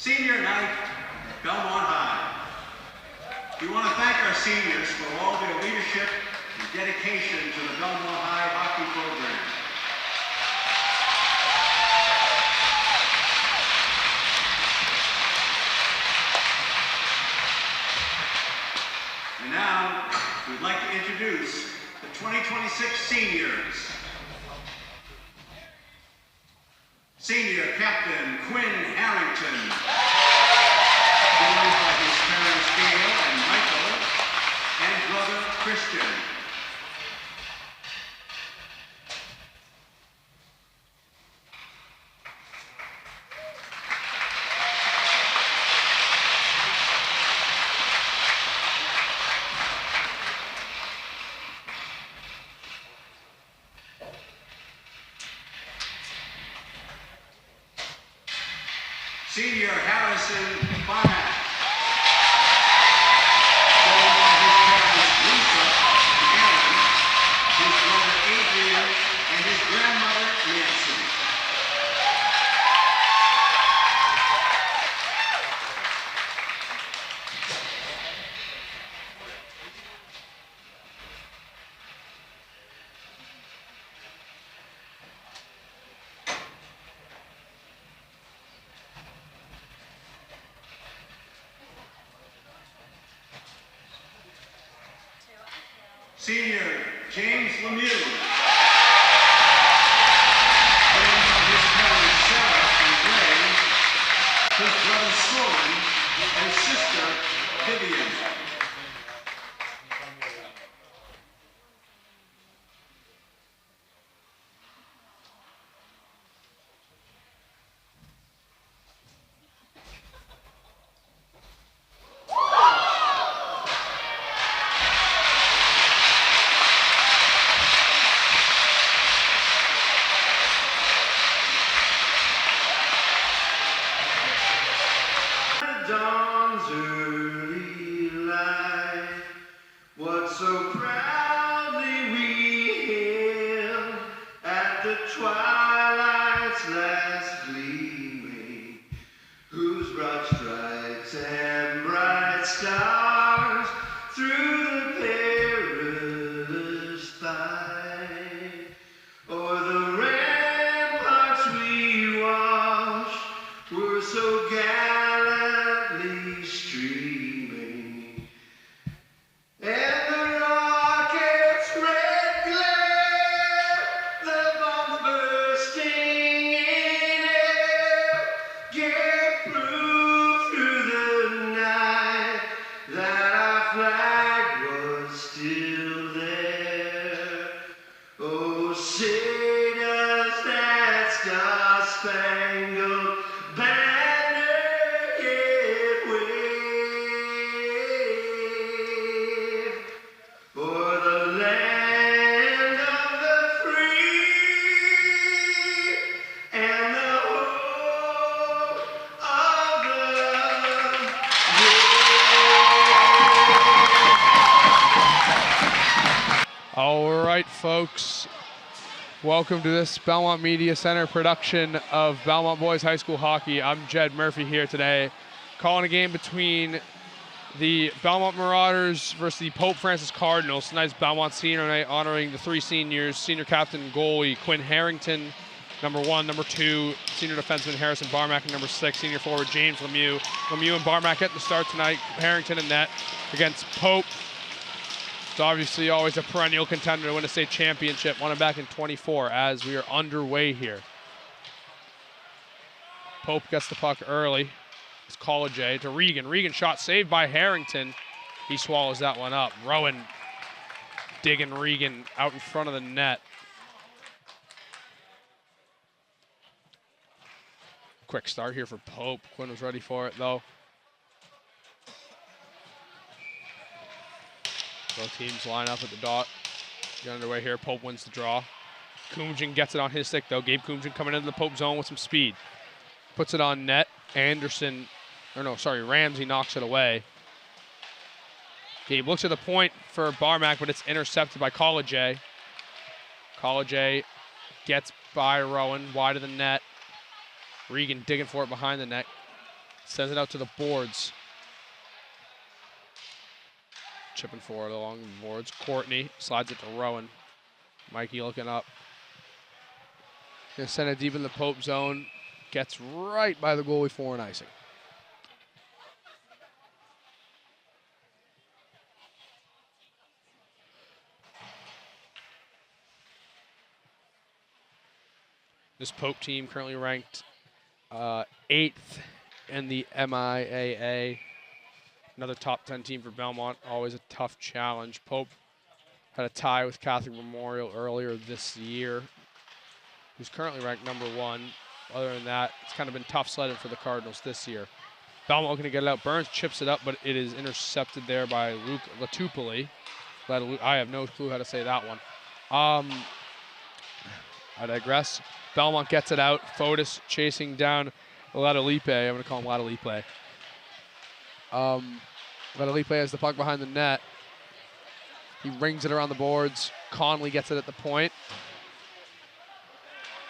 Senior night at Belmont High. We want to thank our seniors for all their leadership and dedication to the Belmont High hockey program. And now, we'd like to introduce the 2026 seniors. Senior Captain Quinn Harrington, joined by his parents Gail and Michael, and brother Christian. Senior Harrison Barnett, joined by his parents Lisa and Aaron, his brother Adrian, and his grandmother Nancy. Senior James Lemieux, joined by his parents Sarah and Ray, his brother Soren, and sister Vivian. Dawn's early light, what so proudly we hailed at the twilight's last gleaming, whose broad stripes and bright stars through the perilous fight, o'er the ramparts we watched, were so gallantly streaming, and the rocket's red glare, the bombs bursting in air, gave proof through the night that our flag was still there. Oh, say does that star-spangled banner yet wave for the land of the free and the hope of the brave. All right, folks. Welcome to this Belmont Media Center production of Belmont Boys High School Hockey. I'm Jed Murphy here today, calling a game between the Belmont Marauders versus the Pope Francis Cardinals. Tonight's Belmont Senior Night, honoring the three seniors: senior captain and goalie Quinn Harrington, number 1, number 2, senior defenseman Harrison Barmack, and number 6, senior forward James Lemieux. Lemieux and Barmack getting the start tonight. Harrington in net against Pope. It's obviously always a perennial contender to win a state championship. Won it back in 24 as we are underway here. Pope gets the puck early. It's College to Regan. Regan shot saved by Harrington. He swallows that one up. Rowan digging Regan out in front of the net. Quick start here for Pope. Quinn was ready for it though. Both teams line up at the dot. Get underway here. Pope wins the draw. Kumjian gets it on his stick, though. Gabe Kumjian coming into the Pope zone with some speed. Puts it on net. Ramsey knocks it away. Gabe looks at the point for Barmack, but it's intercepted by College. College gets by Rowan, wide of the net. Regan digging for it behind the net. Sends it out to the boards. Chipping forward along the boards. Courtney slides it to Rowan. Mikey looking up. Gonna send it deep in the Pope zone. Gets right by the goalie for an icing. This Pope team currently ranked 8th in the MIAA. Another top 10 team for Belmont. Always a tough challenge. Pope had a tie with Catholic Memorial earlier this year, who's currently ranked #1. Other than that, it's kind of been tough sledding for the Cardinals this year. Belmont looking to get it out. Burns chips it up, but it is intercepted there by Luke Latupoli. I have no clue how to say that one. I digress. Belmont gets it out. Fotis chasing down Latalipe. I'm going to call him Latalipe. Latalipe has the puck behind the net. He rings it around the boards. Conley gets it at the point.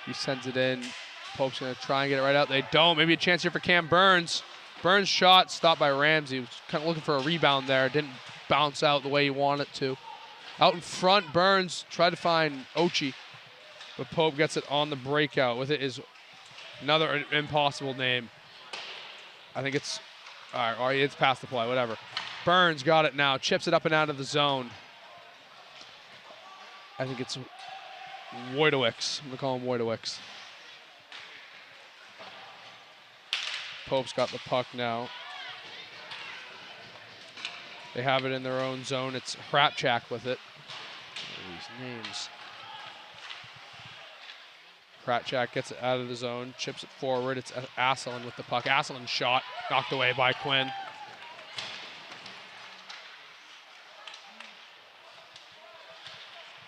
He sends it in. Pope's going to try and get it right out. They don't. Maybe a chance here for Cam Burns. Burns' shot stopped by Ramsey. He was kind of looking for a rebound there. Didn't bounce out the way he wanted it to. Out in front, Burns tried to find Ochi, but Pope gets it on the breakout. With it is another impossible name. I think it's, all right, it's past the play, whatever. Burns got it now, chips it up and out of the zone. I think it's Wojtowicz. I'm going to call him Wojtowicz. Pope's got the puck now. They have it in their own zone. It's Hrapchak with it. What are these names? Hrapchak gets it out of the zone, chips it forward. It's Asselin with the puck. Asselin's shot knocked away by Quinn.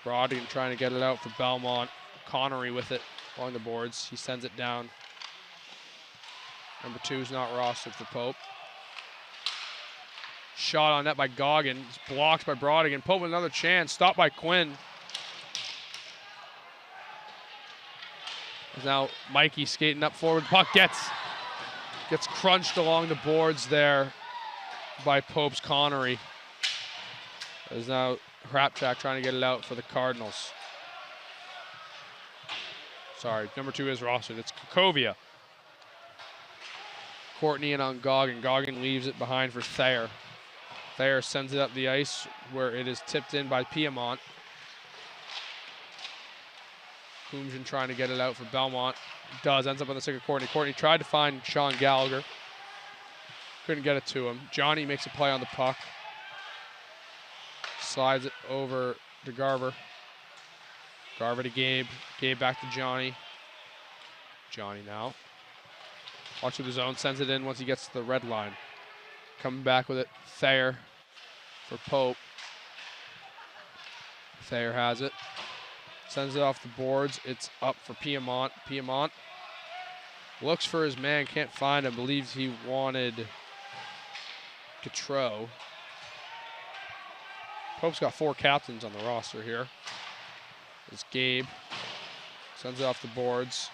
Brodigan trying to get it out for Belmont. Connery with it along the boards. He sends it down. Number 2 is not rostered for Pope. Shot on net by Goggin. It's blocked by Brodigan. Pope with another chance. Stopped by Quinn. Now Mikey skating up forward. Puck gets crunched along the boards there by Pope's Connery. There's now Hrapchak trying to get it out for the Cardinals. Sorry, number 2 is rostered. It's Kukovia. Courtney in on Goggin. Goggin leaves it behind for Thayer. Thayer sends it up the ice where it is tipped in by Piedmont. Coomjan trying to get it out for Belmont. Ends up on the stick of Courtney. Courtney tried to find Sean Gallagher. Couldn't get it to him. Johnny makes a play on the puck. Slides it over to Garver. Garver to Gabe. Gabe back to Johnny. Johnny now. Walks through the zone, sends it in once he gets to the red line. Coming back with it, Thayer for Pope. Thayer has it. Sends it off the boards. It's up for Piedmont. Piedmont looks for his man, can't find him. Believes he wanted Gautreau. Pope's got 4 captains on the roster here. It's Gabe. Sends it off the boards.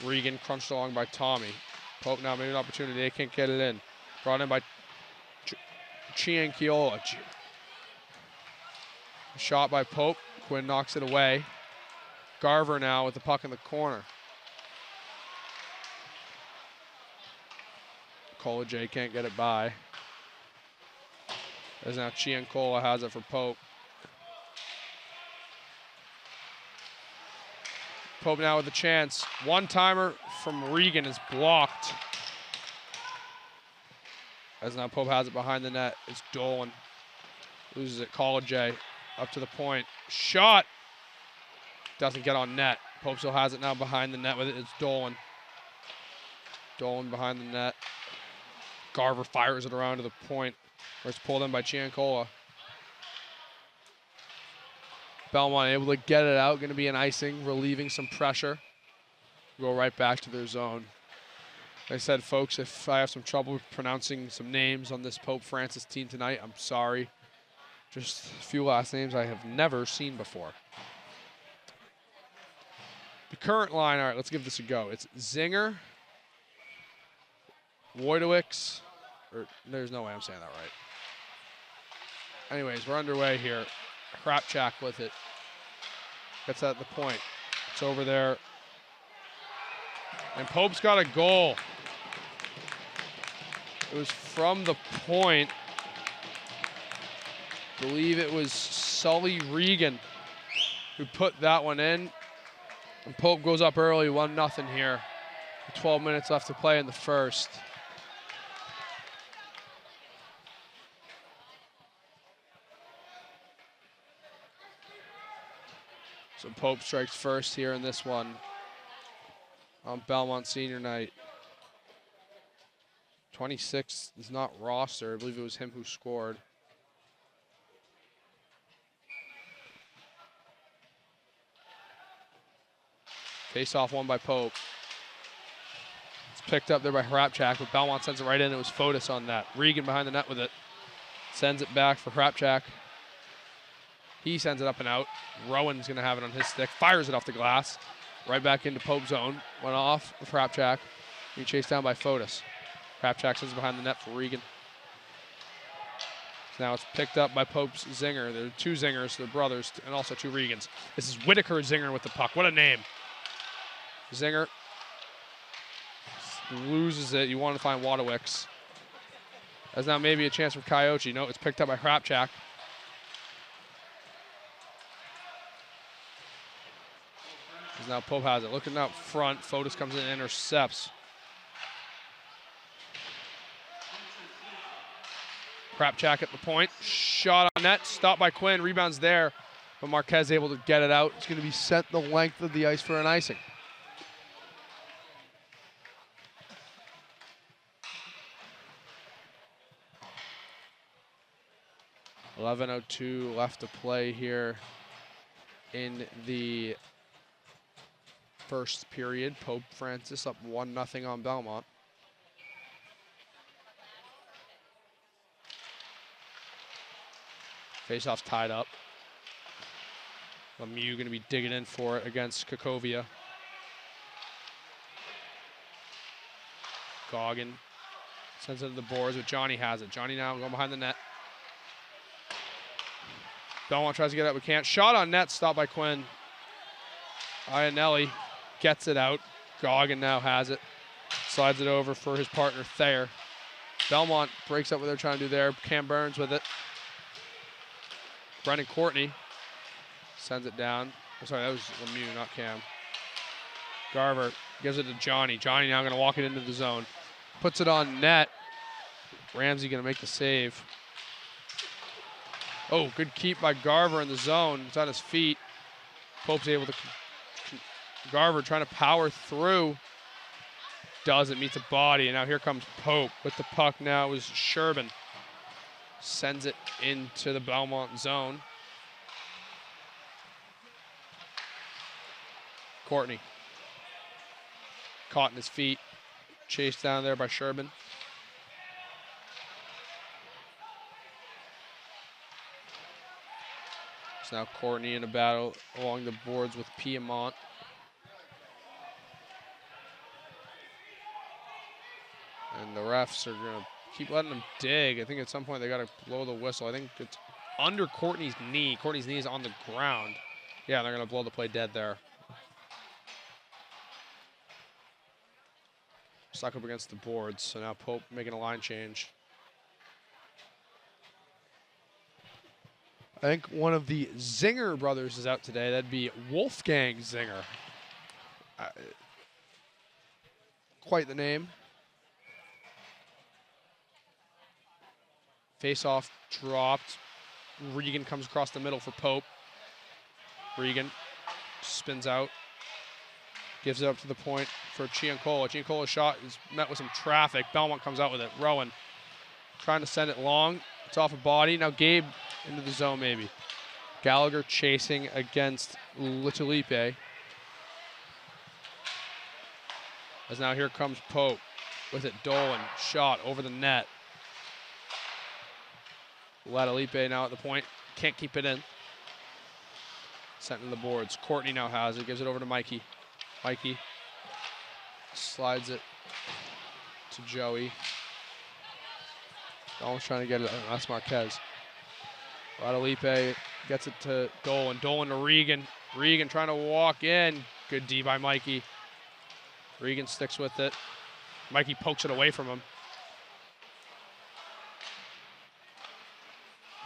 Regan crunched along by Tommy. Pope now maybe an opportunity. They can't get it in. Brought in by Chianchiola. Shot by Pope. Quinn knocks it away. Garver now with the puck in the corner. Colajay can't get it by. As now Chiancola has it for Pope. Pope now with a chance. One-timer from Regan is blocked. As now Pope has it behind the net. It's Dolan. Loses it. Colajay up to the point. Shot. Doesn't get on net. Pope still has it now behind the net with it. It's Dolan. Dolan behind the net. Garver fires it around to the point where it's pulled in by Chiancola. Belmont able to get it out. Going to be an icing, relieving some pressure. Go right back to their zone. Like I said, folks, if I have some trouble pronouncing some names on this Pope Francis team tonight, I'm sorry. Just a few last names I have never seen before. The current line, all right, let's give this a go. It's Zinger, Wojtowicz, or there's no way I'm saying that right. Anyways, we're underway here. Hrapchak with it. Gets at the point. It's over there. And Pope's got a goal. It was from the point. I believe it was Sully Regan who put that one in. And Pope goes up early, 1-0 here. 12 minutes left to play in the first. So Pope strikes first here in this one on Belmont Senior Night. 26 is not roster. I believe it was him who scored. Face-off won by Pope. It's picked up there by Hrapchak, but Belmont sends it right in. It was Fotis on that. Regan behind the net with it. Sends it back for Hrapchak. He sends it up and out. Rowan's going to have it on his stick. Fires it off the glass. Right back into Pope's zone. Went off of Hrapchak. Being chased down by Fotis. Hrapchak sends it behind the net for Regan. So now it's picked up by Pope's Zinger. There are two Zingers, they're brothers, and also two Regans. This is Whitaker Zinger with the puck. What a name. Zinger loses it. You want to find Wojtowicz. That's now maybe a chance for Coyote. No, it's picked up by Hrapchak. Now Pope has it. Looking out front. Fotis comes in and intercepts. Hrapchak at the point. Shot on net. Stopped by Quinn. Rebounds there. But Marquez able to get it out. It's going to be sent the length of the ice for an icing. .11:02 left to play here in the first period. Pope Francis up 1-0 on Belmont. Face-off tied up. Lemieux going to be digging in for it against Kakovia. Goggin sends it to the boards, but Johnny has it. Johnny now going behind the net. Belmont tries to get it, but can't. Shot on net, stopped by Quinn. Iannelli gets it out. Goggin now has it. Slides it over for his partner, Thayer. Belmont breaks up what they're trying to do there. Cam Burns with it. Brendan Courtney sends it down. Oh, sorry, that was Lemieux, not Cam. Garver gives it to Johnny. Johnny now going to walk it into the zone. Puts it on net. Ramsey going to make the save. Oh, good keep by Garver in the zone. It's on his feet. Pope's able to... Garver trying to power through. Doesn't, meets a body, and now here comes Pope with the puck. Now it was Sherbin. Sends it into the Belmont zone. Courtney. Caught in his feet. Chased down there by Sherbin. So now Courtney in a battle along the boards with Piedmont. And the refs are going to keep letting them dig. I think at some point they got to blow the whistle. I think it's under Courtney's knee. Courtney's knee is on the ground. Yeah, they're going to blow the play dead there. Stuck up against the boards. So now Pope making a line change. I think one of the Zinger brothers is out today. That'd be Wolfgang Zinger. Quite the name. Face-off dropped. Regan comes across the middle for Pope. Regan spins out. Gives it up to the point for Ciancola. Ciancola's shot is met with some traffic. Belmont comes out with it. Rowan trying to send it long. It's off a body. Now Gabe into the zone maybe. Gallagher chasing against Litalipe. As now here comes Pope with it. Dolan shot over the net. Latalipe now at the point. Can't keep it in. Sent in the boards. Courtney now has it. Gives it over to Mikey. Mikey slides it to Joey. Almost trying to get it. That's Marquez. Guadalupe gets it to Dolan. Dolan to Regan. Regan trying to walk in. Good D by Mikey. Regan sticks with it. Mikey pokes it away from him.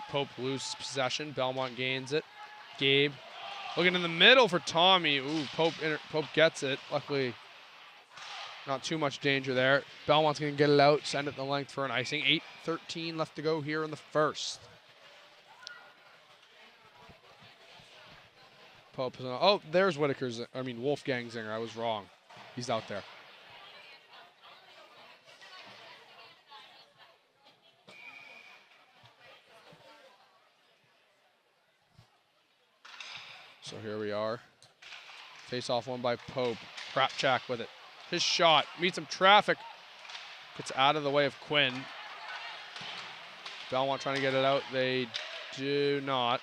Pope loses possession. Belmont gains it. Gabe looking in the middle for Tommy. Ooh, Pope gets it. Luckily, not too much danger there. Belmont's going to get it out, send it the length for an icing. 8:13 left to go here in the first. Pope is on. Oh, there's Wolfgang Zinger. I was wrong. He's out there. So here we are. Face off one by Pope. Krapchak with it. His shot meets some traffic. Gets out of the way of Quinn. Belmont trying to get it out. They do not.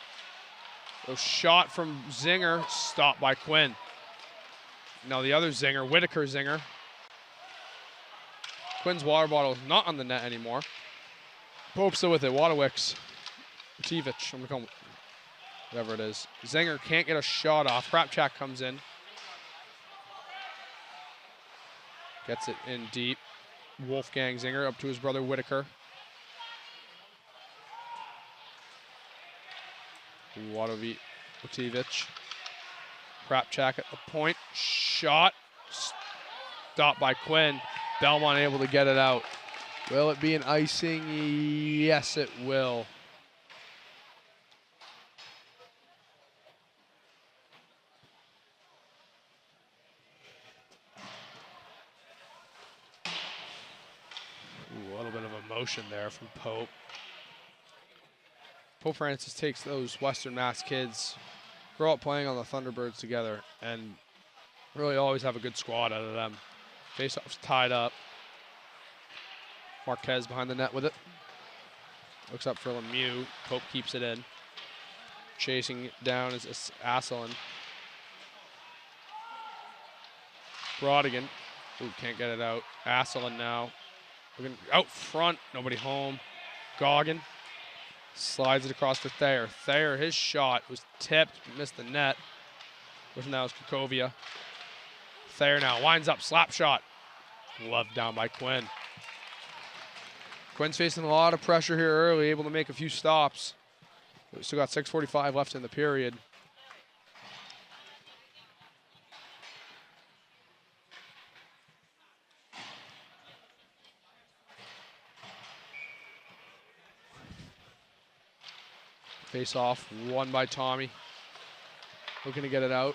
A shot from Zinger. Stopped by Quinn. No, the other Zinger. Whitaker Zinger. Quinn's water bottle is not on the net anymore. Pope still with it. Wadowicz. Tivich. I'm going to call him whatever it is. Zinger can't get a shot off. Krapchak comes in. Gets it in deep. Wolfgang Zinger up to his brother Whitaker. Wadowicz. Krapchak at the point. Shot. Stopped by Quinn. Belmont able to get it out. Will it be an icing? Yes, it will. Ooh, a little bit of emotion there from Pope. Pope Francis takes those Western Mass kids, grow up playing on the Thunderbirds together, and really always have a good squad out of them. Face-off's tied up. Marquez behind the net with it. Looks up for Lemieux. Pope keeps it in. Chasing it down is Asselin. Brodigan. Ooh, can't get it out. Asselin now. Looking out front. Nobody home. Goggin. Slides it across for Thayer. Thayer, his shot was tipped. Missed the net. Wishing that was Kukovia. Thayer now winds up. Slap shot. Love down by Quinn. Quinn's facing a lot of pressure here early. Able to make a few stops. We still got 6:45 left in the period. Face off, won by Tommy. Looking to get it out.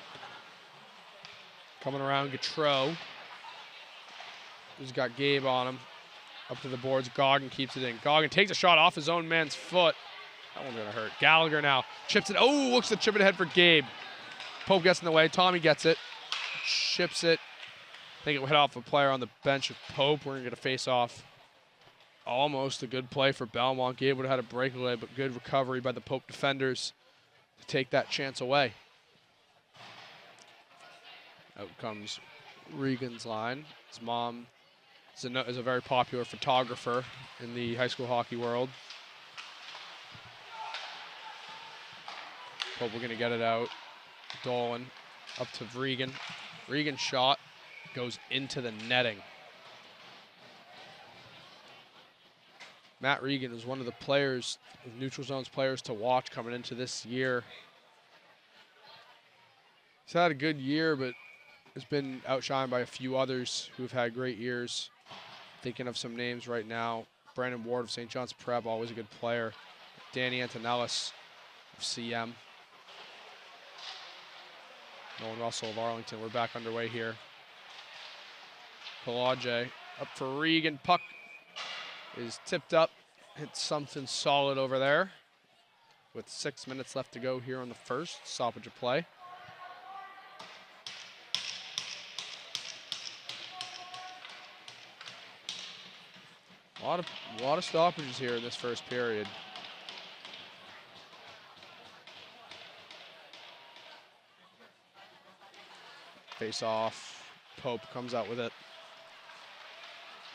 Coming around, Gautreau. He's got Gabe on him. Up to the boards, Goggin keeps it in. Goggin takes a shot off his own man's foot. That one's gonna hurt. Gallagher now chips it. Oh, looks to chip it ahead for Gabe. Pope gets in the way. Tommy gets it. Chips it. I think it hit off a player on the bench of Pope. We're gonna get a face off. Almost a good play for Belmont. Gabe would have had a breakaway, but good recovery by the Pope defenders to take that chance away. Out comes Regan's line. His mom is a very popular photographer in the high school hockey world. Pope, we're going to get it out. Dolan up to Regan. Regan's shot goes into the netting. Matt Regan is one of the players, neutral zones players to watch coming into this year. He's had a good year, but has been outshined by a few others who have had great years. Thinking of some names right now. Brandon Ward of St. John's Prep, always a good player. Danny Antonellis of CM. Nolan Russell of Arlington. We're back underway here. Pelage up for Regan. Puck is tipped up. Hits something solid over there. With 6 minutes left to go here on the first. Stoppage of play. A lot of stoppages here in this first period. Face off. Pope comes out with it.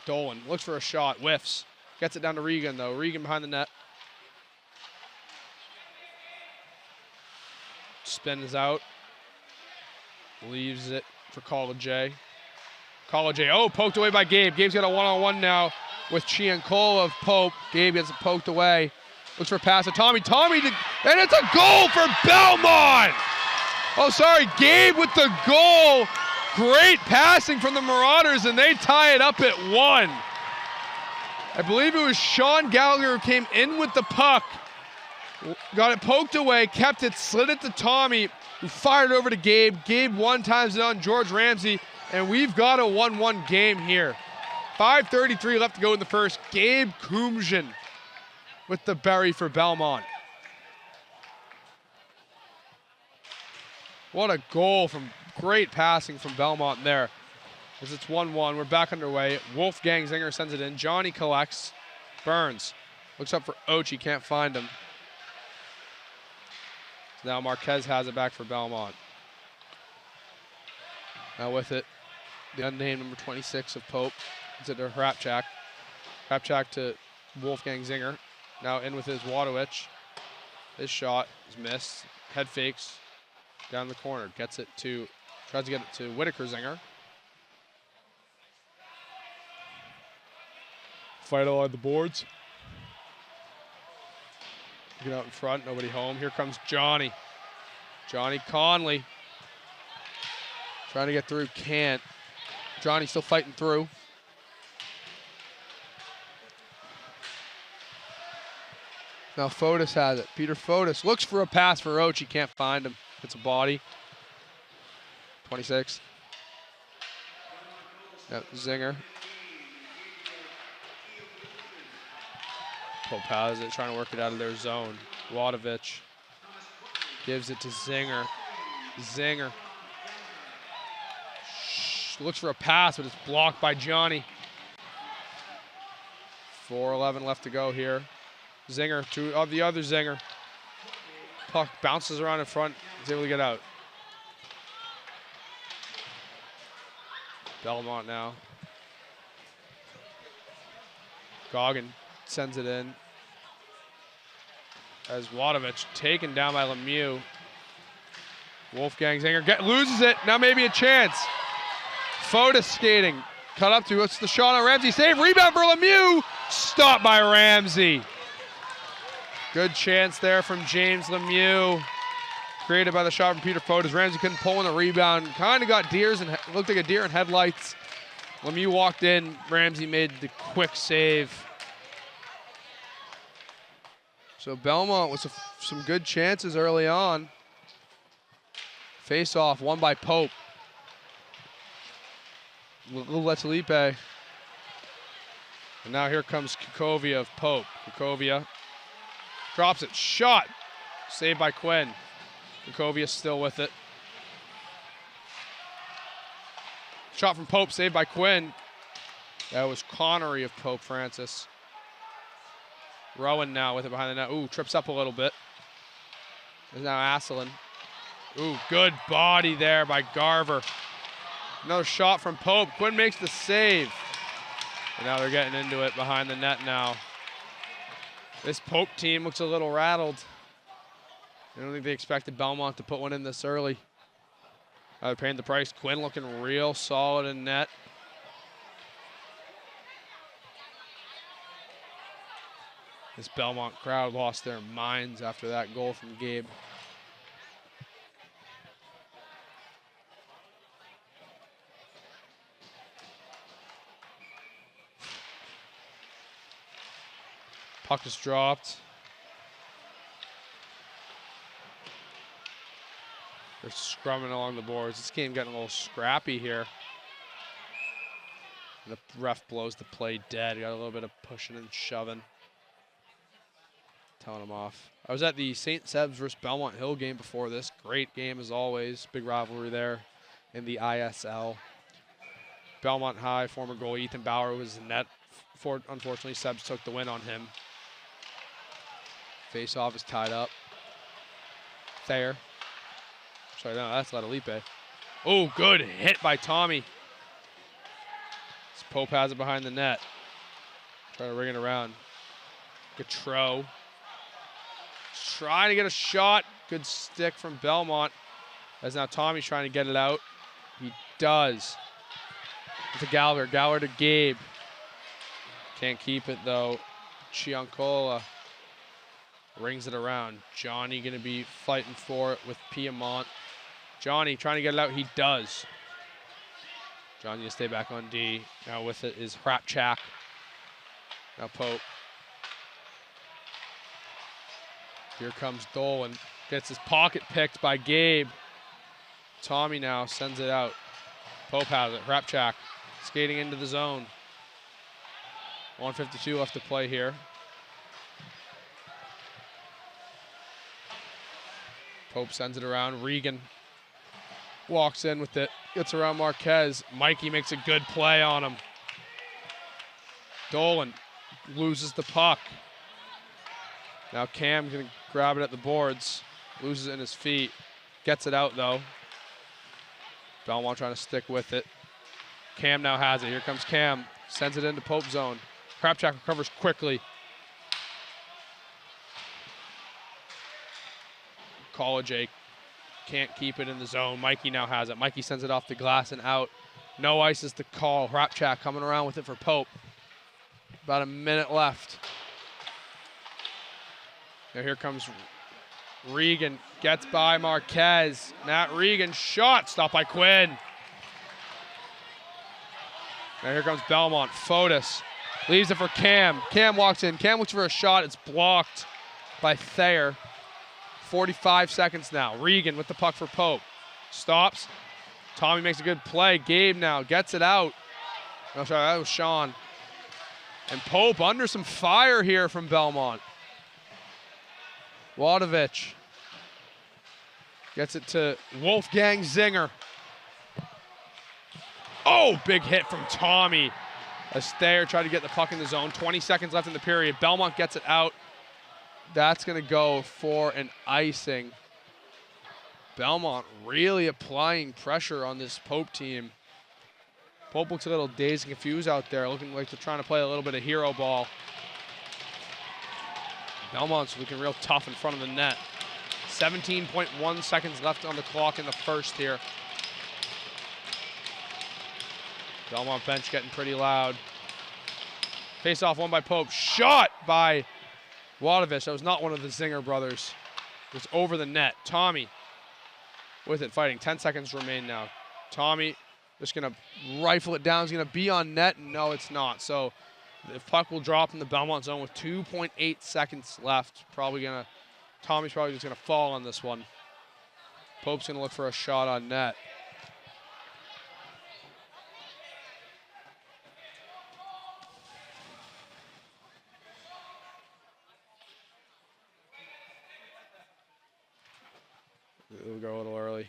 Dolan looks for a shot, whiffs. Gets it down to Regan, though. Regan behind the net. Spins out. Leaves it for College. Oh, poked away by Gabe. Gabe's got a one-on-one now with Chiancola of Pope. Gabe gets it poked away. Looks for a pass to Tommy. And it's a goal for Belmont! Oh, sorry, Gabe with the goal. Great passing from the Marauders, and they tie it up at 1. I believe it was Sean Gallagher who came in with the puck. Got it poked away, kept it, slid it to Tommy, who fired it over to Gabe. Gabe one times it on George Ramsey, and we've got a 1-1 game here. 5:33 left to go in the first. Gabe Kumjian with the berry for Belmont. What a goal from great passing from Belmont there. As it's 1-1, we're back underway. Wolfgang Zinger sends it in. Johnny collects. Burns looks up for Ochi, can't find him. Now Marquez has it back for Belmont. Now with it, the unnamed number 26 of Pope. It's it to Hrapchak. Hrapchak to Wolfgang Zinger. Now in with his Wadowicz. His shot is missed. Head fakes down the corner. Gets it to, tries to get it to Whitaker Zinger. Fight along the boards. Get out in front, nobody home. Here comes Johnny. Johnny Conley. Trying to get through, can't. Johnny still fighting through. Now Fotis has it. Peter Fotis looks for a pass for Roach. He can't find him. It's a body. 26. Yep, Zinger. Pope has it, trying to work it out of their zone. Wadowicz gives it to Zinger. Zinger looks for a pass, but it's blocked by Johnny. 4:11 left to go here. Zinger to the other Zinger. Puck bounces around in front. He's able to get out. Belmont now. Goggin sends it in. As Wadowicz taken down by Lemieux. Wolfgang Zinger loses it. Now maybe a chance. Fotis skating. Cut up to, it's the shot on Ramsey. Save, rebound for Lemieux. Stopped by Ramsey. Good chance there from James Lemieux. Created by the shot from Peter Fotis. Ramsey couldn't pull in the rebound. Kind of got deers and looked like a deer in headlights. Lemieux walked in. Ramsey made the quick save. So Belmont with some good chances early on. Face off, won by Pope. Letalipe. And now here comes Kukovia of Pope. Kukovia drops it, shot. Saved by Quinn. Kukovia still with it. Shot from Pope, saved by Quinn. That was Connery of Pope Francis. Rowan now with it behind the net. Ooh, trips up a little bit. There's now Asselin. Ooh, good body there by Garver. Another shot from Pope. Quinn makes the save. And now they're getting into it behind the net now. This Pope team looks a little rattled. I don't think they expected Belmont to put one in this early. They're paying the price. Quinn looking real solid in net. This Belmont crowd lost their minds after that goal from Gabe. Puck is dropped. They're scrumming along the boards. This game getting a little scrappy here. And the ref blows the play dead. Got a little bit of pushing and shoving. Telling him off. I was at the St. Seb's versus Belmont Hill game before this. Great game as always. Big rivalry there in the ISL. Belmont High, former goalie Ethan Bauer was in net. Unfortunately, Seb's took the win on him. Face-off is tied up. Thayer. Sorry, no, that's Letalipe. Oh, good hit by Tommy. Pope has it behind the net. Trying to ring it around. Gautreau. Trying to get a shot. Good stick from Belmont. As now Tommy's trying to get it out. He does. To Gallagher. Gallagher to Gabe. Can't keep it though. Chiancola rings it around. Johnny gonna be fighting for it with Piedmont. Johnny trying to get it out. He does. Johnny gonna stay back on D. Now with it is Hrapchak. Now Pope. Here comes Dolan. Gets his pocket picked by Gabe. Tommy now sends it out. Pope has it. Hrapchak skating into the zone. 1:52 left to play here. Pope sends it around. Regan walks in with it. Gets around Marquez. Mikey makes a good play on him. Dolan loses the puck. Now Cam gonna grab it at the boards. Loses it in his feet. Gets it out though. Belmont trying to stick with it. Cam now has it. Here comes Cam. Sends it into Pope zone. Hrapchak recovers quickly. College can't keep it in the zone. Mikey now has it. Mikey sends it off the glass and out. No ice is the call. Hrapchak coming around with it for Pope. About a minute left. Now here comes Regan. Gets by Marquez. Matt Regan shot. Stopped by Quinn. Now here comes Belmont. Fotis leaves it for Cam. Cam walks in. Cam looks for a shot. It's blocked by Thayer. 45 seconds now. Regan with the puck for Pope. Stops. Tommy makes a good play. Gabe now gets it out. No, sorry, that was Sean. And Pope under some fire here from Belmont. Wadovich gets it to Wolfgang Zinger. Oh, big hit from Tommy. As Thayer tried to get the puck in the zone. 20 seconds left in the period. Belmont gets it out. That's going to go for an icing. Belmont really applying pressure on this Pope team. Pope looks a little dazed and confused out there, looking like they're trying to play a little bit of hero ball. Belmont's looking real tough in front of the net. 17.1 seconds left on the clock in the first here. Belmont bench getting pretty loud. Face off one by Pope. Shot by Wadovich. That was not one of the Zinger brothers. It was over the net. Tommy with it fighting. 10 seconds remain now. Tommy just going to rifle it down. He's going to be on net. No, it's not. So the puck will drop in the Belmont zone with 2.8 seconds left. Tommy's probably just going to fall on this one. Pope's going to look for a shot on net. It'll go a little early.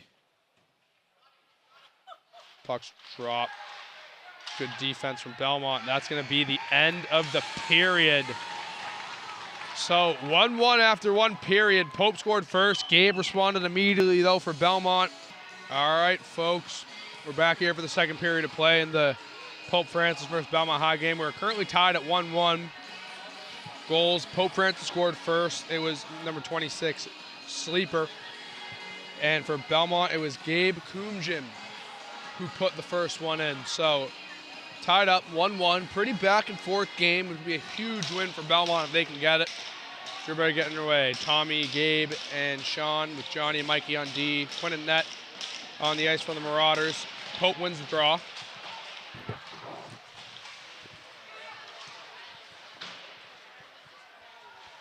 Puck's drop. Good defense from Belmont. That's going to be the end of the period. So 1-1 after one period. Pope scored first. Gabe responded immediately, though, for Belmont. All right, folks. We're back here for the second period of play in the Pope Francis versus Belmont High game. We're currently tied at 1-1 goals. Pope Francis scored first. It was number 26, Sleeper. And for Belmont, it was Gabe Kumjin who put the first one in. So tied up 1-1. Pretty back and forth game. It would be a huge win for Belmont if they can get it. Everybody getting their way. Tommy, Gabe, and Sean with Johnny and Mikey on D. Quinn and net on the ice for the Marauders. Pope wins the draw.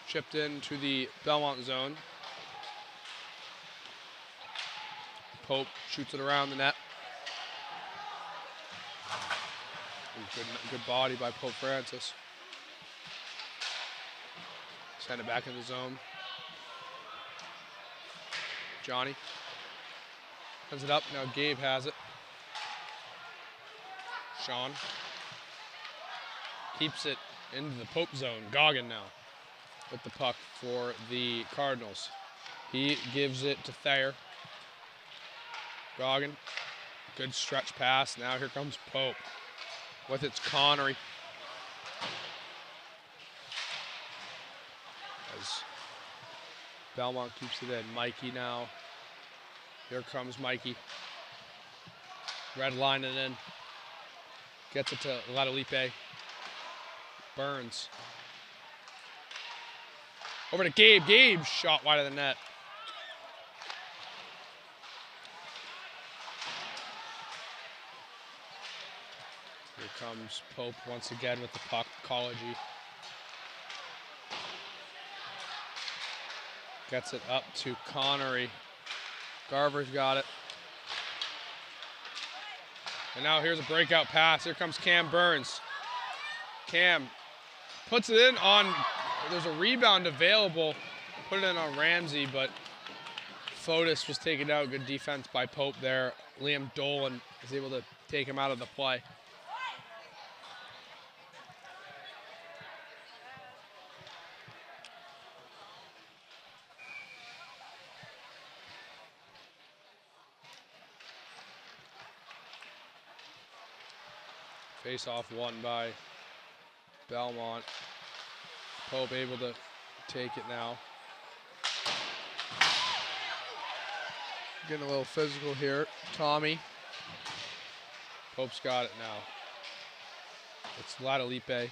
Chipped into the Belmont zone. Pope shoots it around the net. Good body by Pope Francis. Send it back in the zone. Johnny sends it up. Now Gabe has it. Sean keeps it into the Pope zone. Goggin now with the puck for the Cardinals. He gives it to Thayer. Goggin, good stretch pass. Now here comes Pope. with its Connery. As Belmont keeps it in. Mikey now. Here comes Mikey. Red line it in. Gets it to Latalipe. Burns. Over to Gabe. Gabe shot wide of the net. Here comes Pope once again with the puck. Ecology. Gets it up to Connery. Garver's got it. And now here's a breakout pass. Here comes Cam Burns. Cam puts it in on, there's a rebound available. Put it in on Ramsey, but Fotis was taken out. Good defense by Pope there. Liam Dolan is able to take him out of the play. Face off won by Belmont. Pope able to take it now. Getting a little physical here. Tommy. Pope's got it now. It's Latalipe.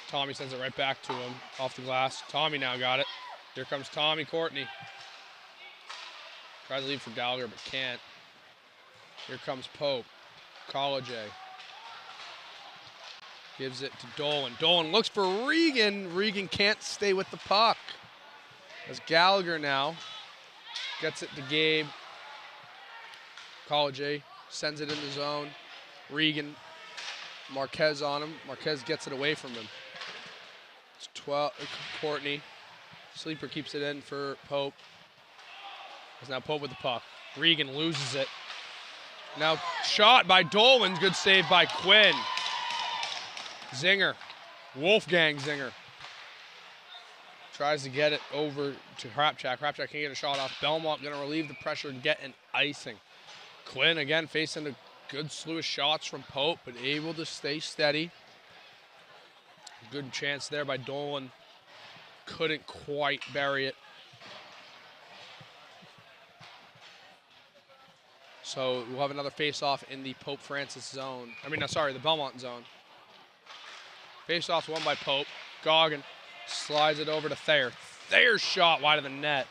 Tommy sends it right back to him off the glass. Tommy now got it. Here comes Tommy Courtney. Tries to leave for Gallagher but can't. Here comes Pope. College. Gives it to Dolan. Dolan looks for Regan. Regan can't stay with the puck. As Gallagher now gets it to Gabe. College sends it in the zone. Regan, Marquez on him. Marquez gets it away from him. It's 12. Courtney. Sleeper keeps it in for Pope. It's now Pope with the puck. Regan loses it. Now shot by Dolan. Good save by Quinn. Zinger, Wolfgang Zinger, tries to get it over to Hrapchak. Hrapchak can't get a shot off. Belmont going to relieve the pressure and get an icing. Quinn again facing a good slew of shots from Pope, but able to stay steady. Good chance there by Dolan. Couldn't quite bury it. So we'll have another face-off in the Pope Francis zone. The Belmont zone. Face-off won by Pope. Goggin slides it over to Thayer. Thayer's shot wide of the net.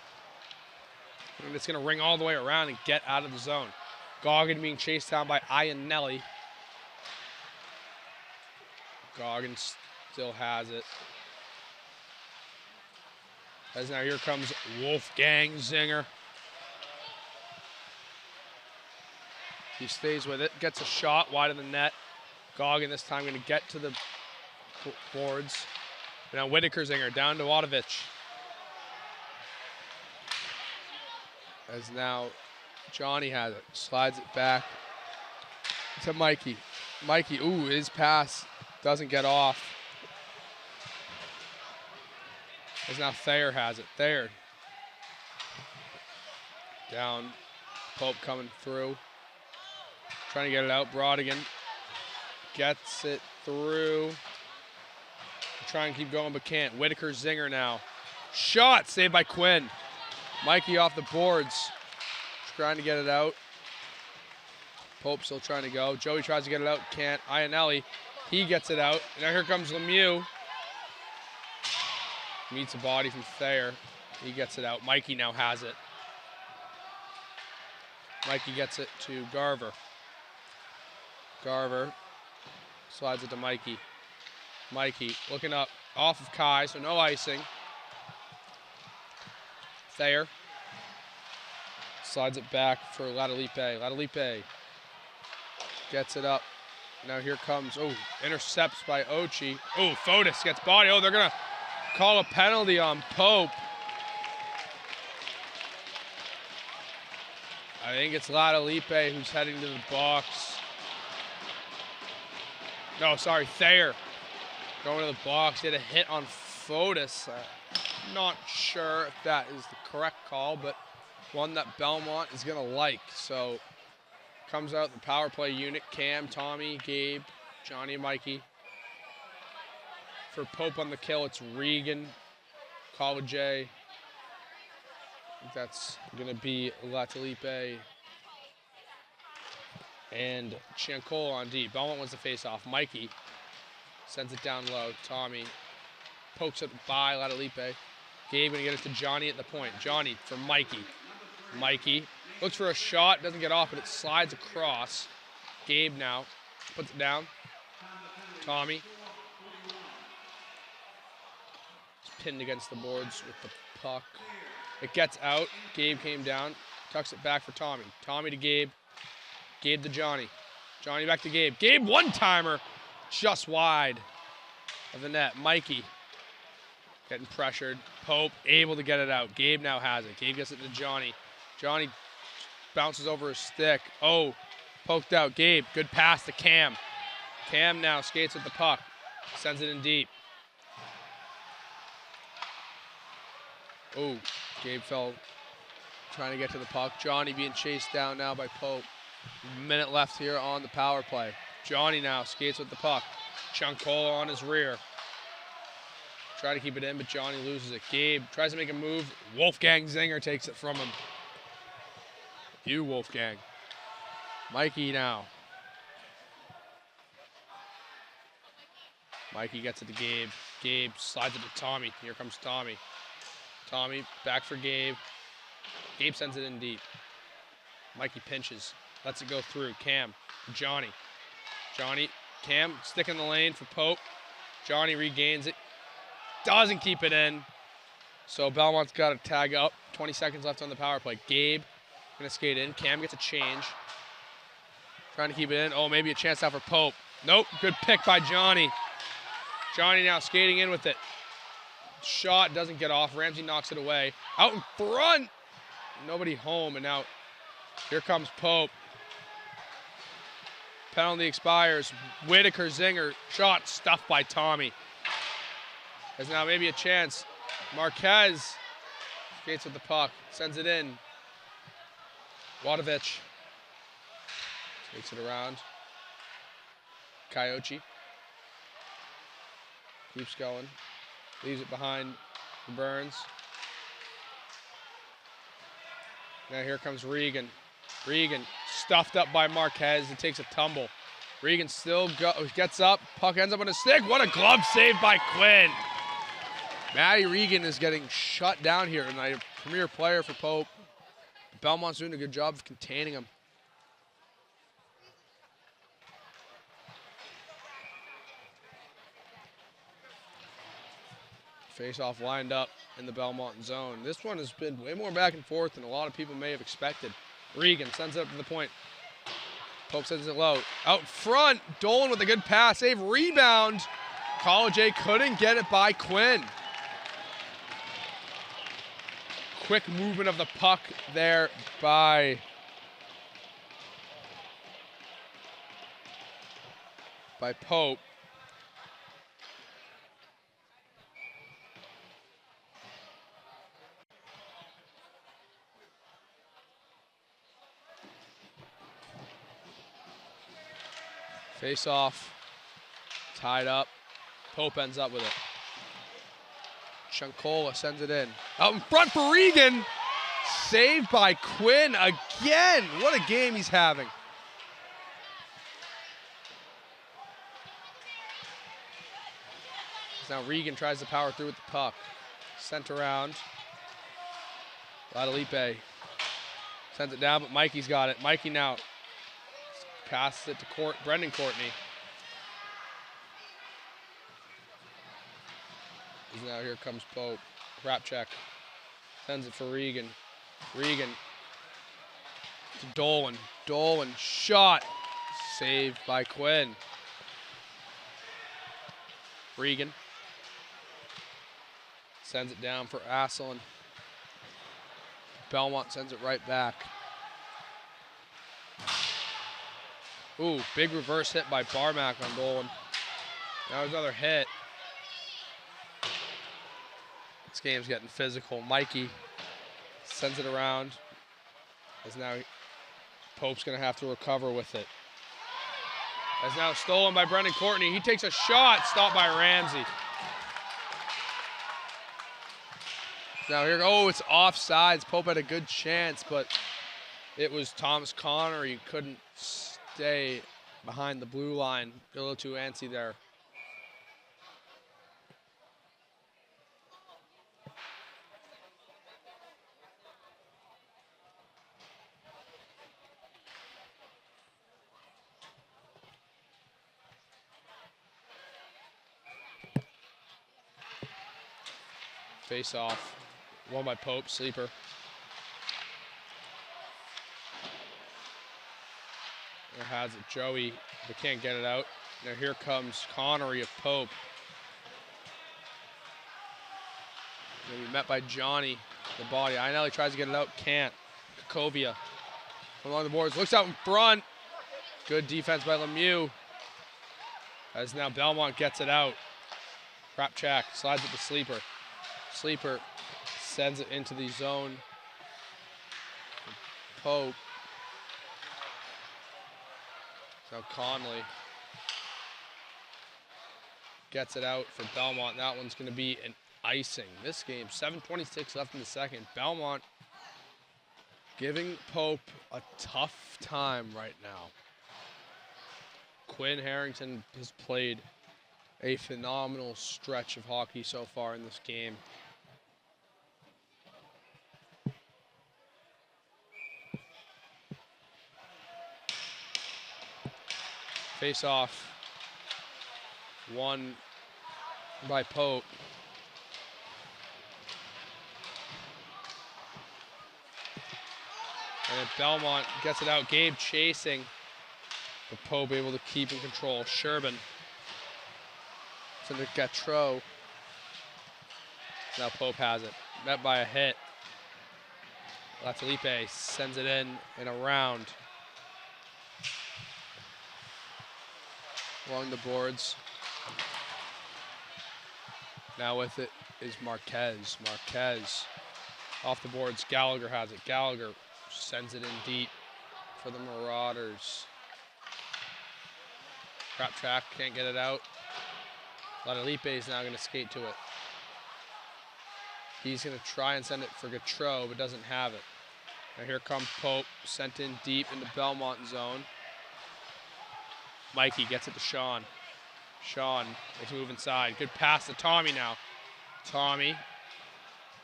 And it's going to ring all the way around and get out of the zone. Goggin being chased down by Iannelli. Goggin still has it. As now here comes Wolfgang Zinger. He stays with it. Gets a shot wide of the net. Goggin this time going to get to the boards. Now Whitaker Zinger down to Wadovich. As now Johnny has it. Slides it back to Mikey. Mikey, ooh, his pass doesn't get off. As now Thayer has it. Thayer. Down. Pope coming through. Trying to get it out. Brodigan gets it through. Try and keep going, but can't. Whitaker Zinger now. Shot saved by Quinn. Mikey off the boards. Trying to get it out. Pope still trying to go. Joey tries to get it out. Can't. Iannelli. He gets it out. Now here comes Lemieux. Meets a body from Thayer. He gets it out. Mikey now has it. Mikey gets it to Garver. Garver slides it to Mikey. Mikey looking up off of Kai, so no icing. Thayer slides it back for Latalipe. Latalipe gets it up. Now here comes, intercepts by Ochi. Fotis gets body. They're going to call a penalty on Pope. I think it's Latalipe who's heading to the box. No, sorry, Thayer. Going to the box, he had a hit on Fotis. Not sure if that is the correct call, but one that Belmont is going to like. So comes out the power play unit. Cam, Tommy, Gabe, Johnny and Mikey. For Pope on the kill, it's Regan. Call with Jay. I think that's going to be Latalipe and Chiancolo on deep. Belmont wants to face off. Mikey sends it down low. Tommy pokes it by Latalipe. Gabe going to get it to Johnny at the point. Johnny for Mikey. Mikey looks for a shot, doesn't get off, but it slides across. Gabe now puts it down. Tommy. It's pinned against the boards with the puck. It gets out. Gabe came down. Tucks it back for Tommy. Tommy to Gabe. Gabe to Johnny. Johnny back to Gabe. Gabe one-timer. Just wide of the net. Mikey getting pressured. Pope able to get it out. Gabe now has it. Gabe gets it to Johnny. Johnny bounces over his stick. Oh, poked out. Gabe, good pass to Cam. Cam now skates with the puck. Sends it in deep. Oh, Gabe fell trying to get to the puck. Johnny being chased down now by Pope. Minute left here on the power play. Johnny now skates with the puck. Chiancolo on his rear. Try to keep it in, but Johnny loses it. Gabe tries to make a move. Wolfgang Zinger takes it from him. You, Wolfgang. Mikey now. Mikey gets it to Gabe. Gabe slides it to Tommy. Here comes Tommy. Tommy back for Gabe. Gabe sends it in deep. Mikey pinches. Lets it go through. Cam. Johnny. Johnny. Cam stick in the lane for Pope. Johnny regains it. Doesn't keep it in. So Belmont's got to tag up. 20 seconds left on the power play. Gabe going to skate in. Cam gets a change. Trying to keep it in. Oh, maybe a chance out for Pope. Nope. Good pick by Johnny. Johnny now skating in with it. Shot doesn't get off. Ramsey knocks it away. Out in front. Nobody home. And now here comes Pope. Penalty expires. Whitaker, Zinger. Shot stuffed by Tommy. There's now maybe a chance. Marquez skates with the puck. Sends it in. Wadovich takes it around. Coyote keeps going. Leaves it behind Burns. Now here comes Regan. Regan stuffed up by Marquez and takes a tumble. Regan still gets up. Puck ends up on his stick. What a glove save by Quinn. Matty Regan is getting shut down here tonight. Premier player for Pope. Belmont's doing a good job of containing him. Face-off lined up in the Belmont zone. This one has been way more back and forth than a lot of people may have expected. Regan sends it up to the point. Pope sends it low. Out front, Dolan with a good pass. Save, rebound. College A couldn't get it by Quinn. Quick movement of the puck there by Pope. Face off, tied up. Pope ends up with it. Chiancolo sends it in. Out in front for Regan. Saved by Quinn again. What a game he's having. Now Regan tries to power through with the puck. Sent around. Latalipe sends it down, but Mikey's got it. Mikey now passes it to Brendan Courtney. Now here comes Pope. Wrap check. Sends it for Regan. Regan to Dolan. Dolan shot. Saved by Quinn. Regan sends it down for Asselin. Belmont sends it right back. Ooh, big reverse hit by Barmack on Dolan. Now there's another hit. This game's getting physical. Mikey sends it around. As now Pope's going to have to recover with it. That's now stolen by Brendan Courtney. He takes a shot, stopped by Ramsey. Now here, oh, it's offsides. Pope had a good chance, but it was Thomas Connor. He couldn't stay behind the blue line. A little too antsy there. Face off. Won by Pope, sleeper. There has it, Joey. They can't get it out. Now here comes Connery of Pope. Gonna be met by Johnny, the body. Ainelli tries to get it out, can't. Kakovia along the boards, looks out in front. Good defense by Lemieux. As now Belmont gets it out. Krapchak slides it to Sleeper. Sleeper sends it into the zone. Pope. Now Conley gets it out for Belmont. That one's going to be an icing. This game, 7:26 left in the second. Belmont giving Pope a tough time right now. Quinn Harrington has played a phenomenal stretch of hockey so far in this game. Face off, won by Pope. And then Belmont gets it out. Gabe chasing, but Pope able to keep in control. Sherbin to the Gautreau. Now Pope has it. Met by a hit. Latalipe sends it in and around. Along the boards. Now with it is Marquez. Marquez off the boards. Gallagher has it. Gallagher sends it in deep for the Marauders. Krapchak can't get it out. Latalipe is now going to skate to it. He's going to try and send it for Gautreau, but doesn't have it. Now here comes Pope, sent in deep into Belmont zone. Mikey gets it to Sean. Sean makes a move inside. Good pass to Tommy now. Tommy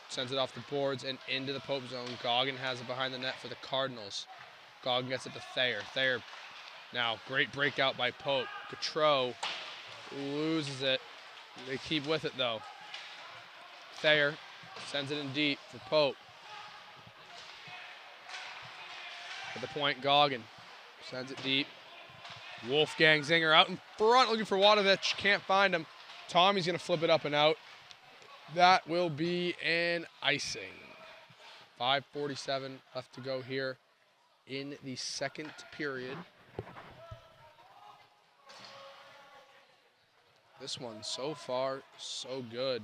sends it off the boards and into the Pope zone. Goggin has it behind the net for the Cardinals. Goggin gets it to Thayer. Thayer now, great breakout by Pope. Gautreau loses it. They keep with it though. Thayer sends it in deep for Pope. At the point, Goggin sends it deep. Wolfgang Zinger out in front looking for Wadovich. Can't find him. Tommy's going to flip it up and out. That will be an icing. 5:47 left to go here in the second period. This one so far, so good.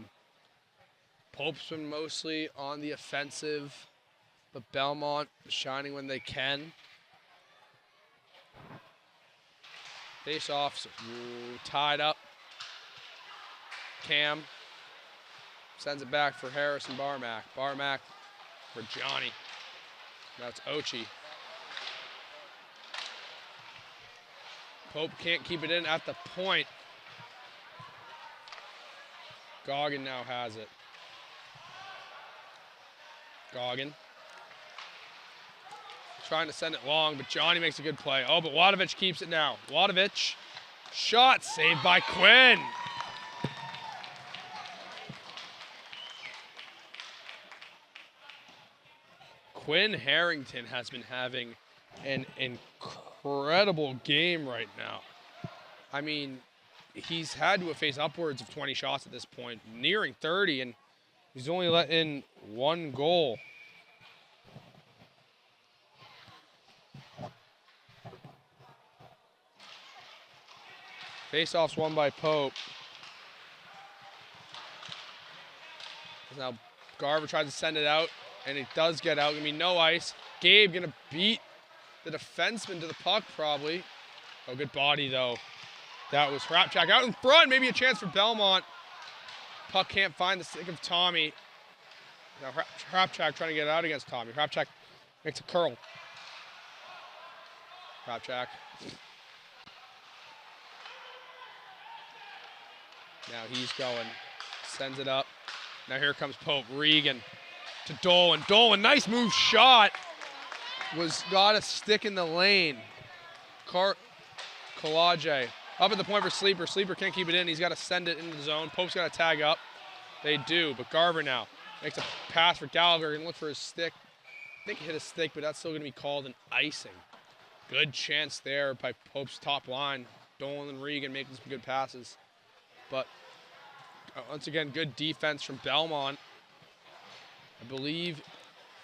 Pope's been mostly on the offensive, but Belmont shining when they can. Face-offs, tied up. Cam sends it back for Harris and Barmack. Barmack for Johnny. Now it's Ochi. Pope can't keep it in at the point. Goggin now has it. Goggin trying to send it long, but Johnny makes a good play. Oh, but Wadovich keeps it now. Wadovich, shot saved by Quinn. Quinn Harrington has been having an incredible game right now. I mean, he's had to have faced upwards of 20 shots at this point, nearing 30, and he's only let in one goal. Face-offs won by Pope. Now Garver tries to send it out, and it does get out. Gonna be no ice. Gabe gonna beat the defenseman to the puck probably. Oh, good body, though. That was Hrapchak out in front. Maybe a chance for Belmont. Puck can't find the stick of Tommy. Now Hrapchak trying to get it out against Tommy. Hrapchak makes a curl. Hrapchak. Now he's going. Sends it up. Now here comes Pope. Regan to Dolan. Dolan, nice move shot. Got a stick in the lane. Collage up at the point for Sleeper. Sleeper can't keep it in. He's got to send it into the zone. Pope's got to tag up. They do, but Garver now makes a pass for Gallagher. Going to look for his stick. I think he hit a stick, but that's still going to be called an icing. Good chance there by Pope's top line. Dolan and Regan making some good passes. But once again, good defense from Belmont. I believe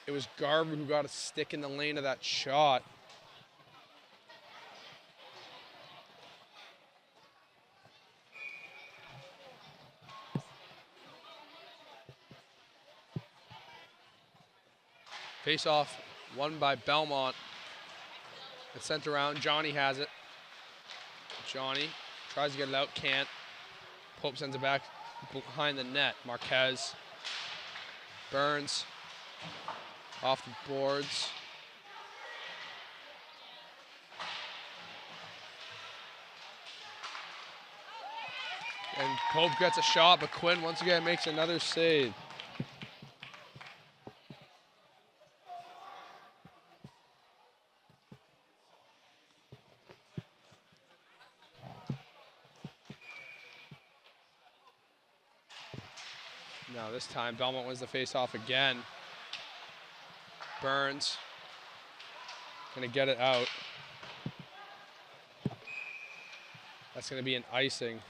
it was Garver who got a stick in the lane of that shot. Face off, won by Belmont. It's sent around. Johnny has it. Johnny tries to get it out, can't. Pope sends it back behind the net. Marquez. Burns. Off the boards. And Pope gets a shot, but Quinn once again makes another save. Now this time Belmont wins the face-off again. Burns gonna get it out. That's gonna be an icing.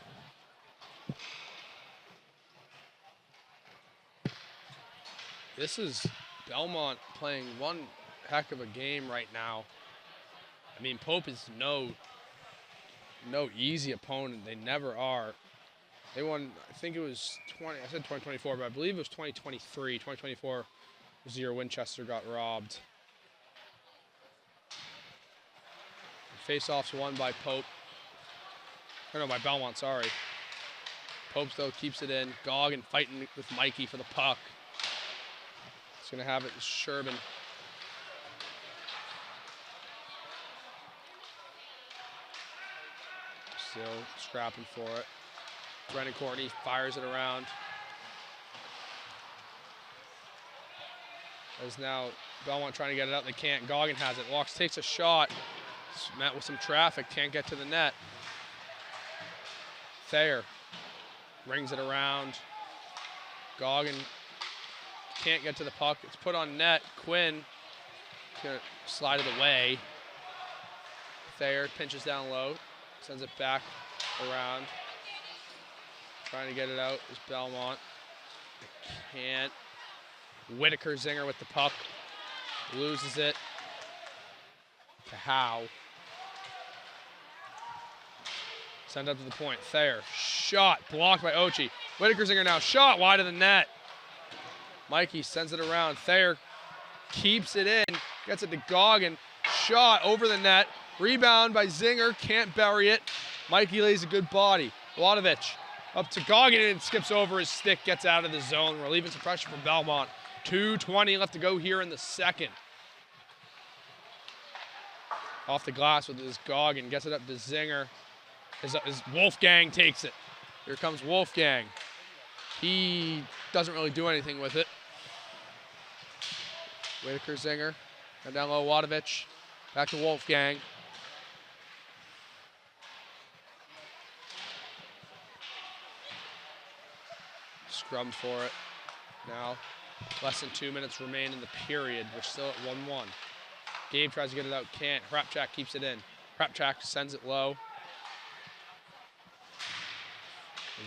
This is Belmont playing one heck of a game right now. I mean, Pope is no easy opponent. They never are. They won, I think it was I said 2024, but I believe it was 2023. 2024 was the year Winchester got robbed. Face-offs won by Pope. Or no, by Belmont, sorry. Pope, though, keeps it in. Goggin fighting with Mikey for the puck. He's going to have it, Sherbin. Still scrapping for it. Brennan Courtney fires it around. As now Belmont trying to get it out, they can't. Goggin has it. Walks, takes a shot. It's met with some traffic, can't get to the net. Thayer rings it around. Goggin can't get to the puck. It's put on net. Quinn gonna slide it away. Thayer pinches down low, sends it back around. Trying to get it out is Belmont. Can't. Whitaker Zinger with the puck. Loses it to Howe. Send up to the point. Thayer. Shot. Blocked by Ochi. Whitaker Zinger now. Shot wide of the net. Mikey sends it around. Thayer keeps it in. Gets it to Goggin. Shot over the net. Rebound by Zinger. Can't bury it. Mikey lays a good body. Wladovich up to Goggin and skips over his stick. Gets out of the zone. Relieving some pressure from Belmont. 2:20 left to go here in the second. Off the glass with his Goggin. Gets it up to Zinger. His Wolfgang takes it. Here comes Wolfgang. He doesn't really do anything with it. Whitaker Zinger. And down low, Wladovich. Back to Wolfgang. Scrum for it. Now, less than 2 minutes remain in the period. We're still at 1-1. Gabe tries to get it out, can't. Hrapchak keeps it in. Hrapchak sends it low.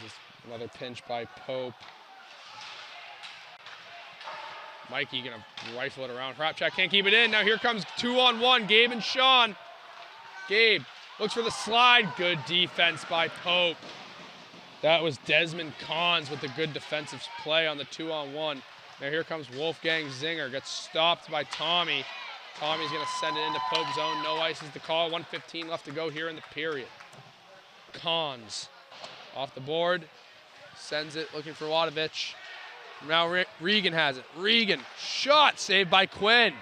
There's another pinch by Pope. Mikey gonna rifle it around. Hrapchak can't keep it in. Now here comes 2-on-1. Gabe and Sean. Gabe looks for the slide. Good defense by Pope. That was Desmond Kahns with the good defensive play on the 2-on-1. Now here comes Wolfgang Zinger. Gets stopped by Tommy. Tommy's going to send it into Pope zone. No ice is the call. 1:15 left to go here in the period. Cons off the board. Sends it looking for Wadovich. Now Regan has it. Regan, shot saved by Quinn.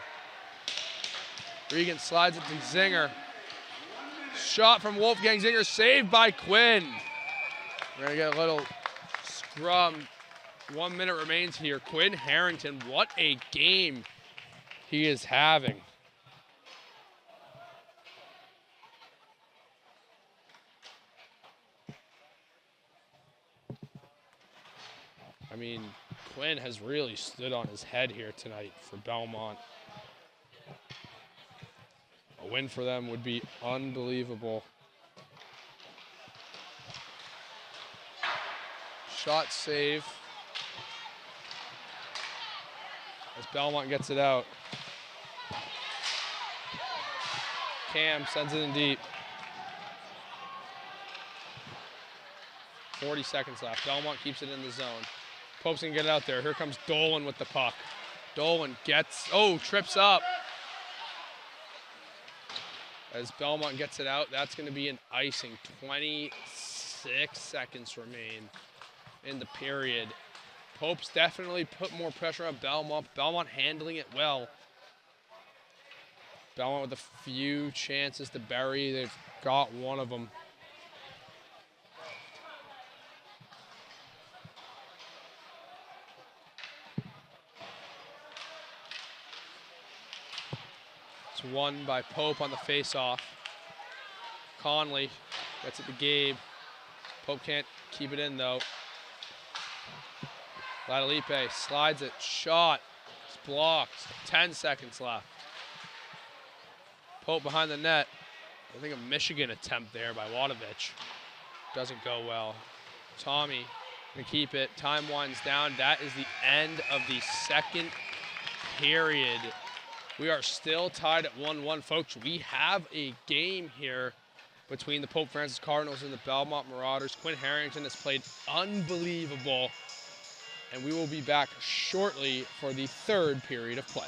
Regan slides it to Zinger. Shot from Wolfgang Zinger, saved by Quinn. We're gonna get a little scrum. 1 minute remains here. Quinn Harrington, what a game he is having. I mean, Quinn has really stood on his head here tonight for Belmont. A win for them would be unbelievable. Shot save. As Belmont gets it out. Cam sends it in deep. 40 seconds left. Belmont keeps it in the zone. Pope's gonna get it out there. Here comes Dolan with the puck. Dolan gets, trips up. As Belmont gets it out, that's gonna be an icing. 26 seconds remain in the period. Pope's definitely put more pressure on Belmont. Belmont handling it well. Belmont with a few chances to bury. They've got one of them. It's won by Pope on the face-off. Conley gets it to Gabe. Pope can't keep it in, though. Latalipe slides it, shot, it's blocked, 10 seconds left. Pope behind the net. I think a Michigan attempt there by Wadovich. Doesn't go well. Tommy gonna keep it, time winds down. That is the end of the second period. We are still tied at 1-1, folks. We have a game here between the Pope Francis Cardinals and the Belmont Marauders. Quinn Harrington has played unbelievable. And we will be back shortly for the third period of play.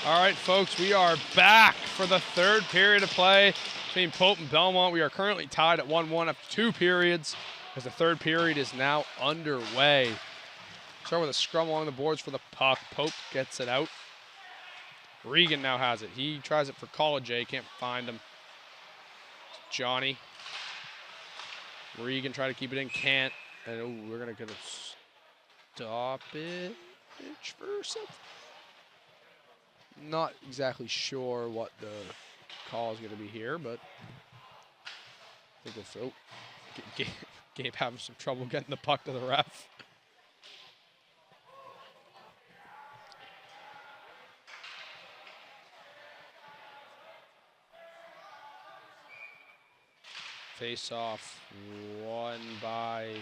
All right, folks, we are back for the third period of play between Pope and Belmont. We are currently tied at 1-1 after 2 periods as the third period is now underway. Start with a scrum along the boards for the puck. Pope gets it out. Regan now has it. He tries it for College A, can't find him. Johnny. Regan try to keep it in, can't. And we're gonna stop it for something. Not exactly sure what the call is gonna be here, but I think we'll Gabe having some trouble getting the puck to the ref. Face off, won by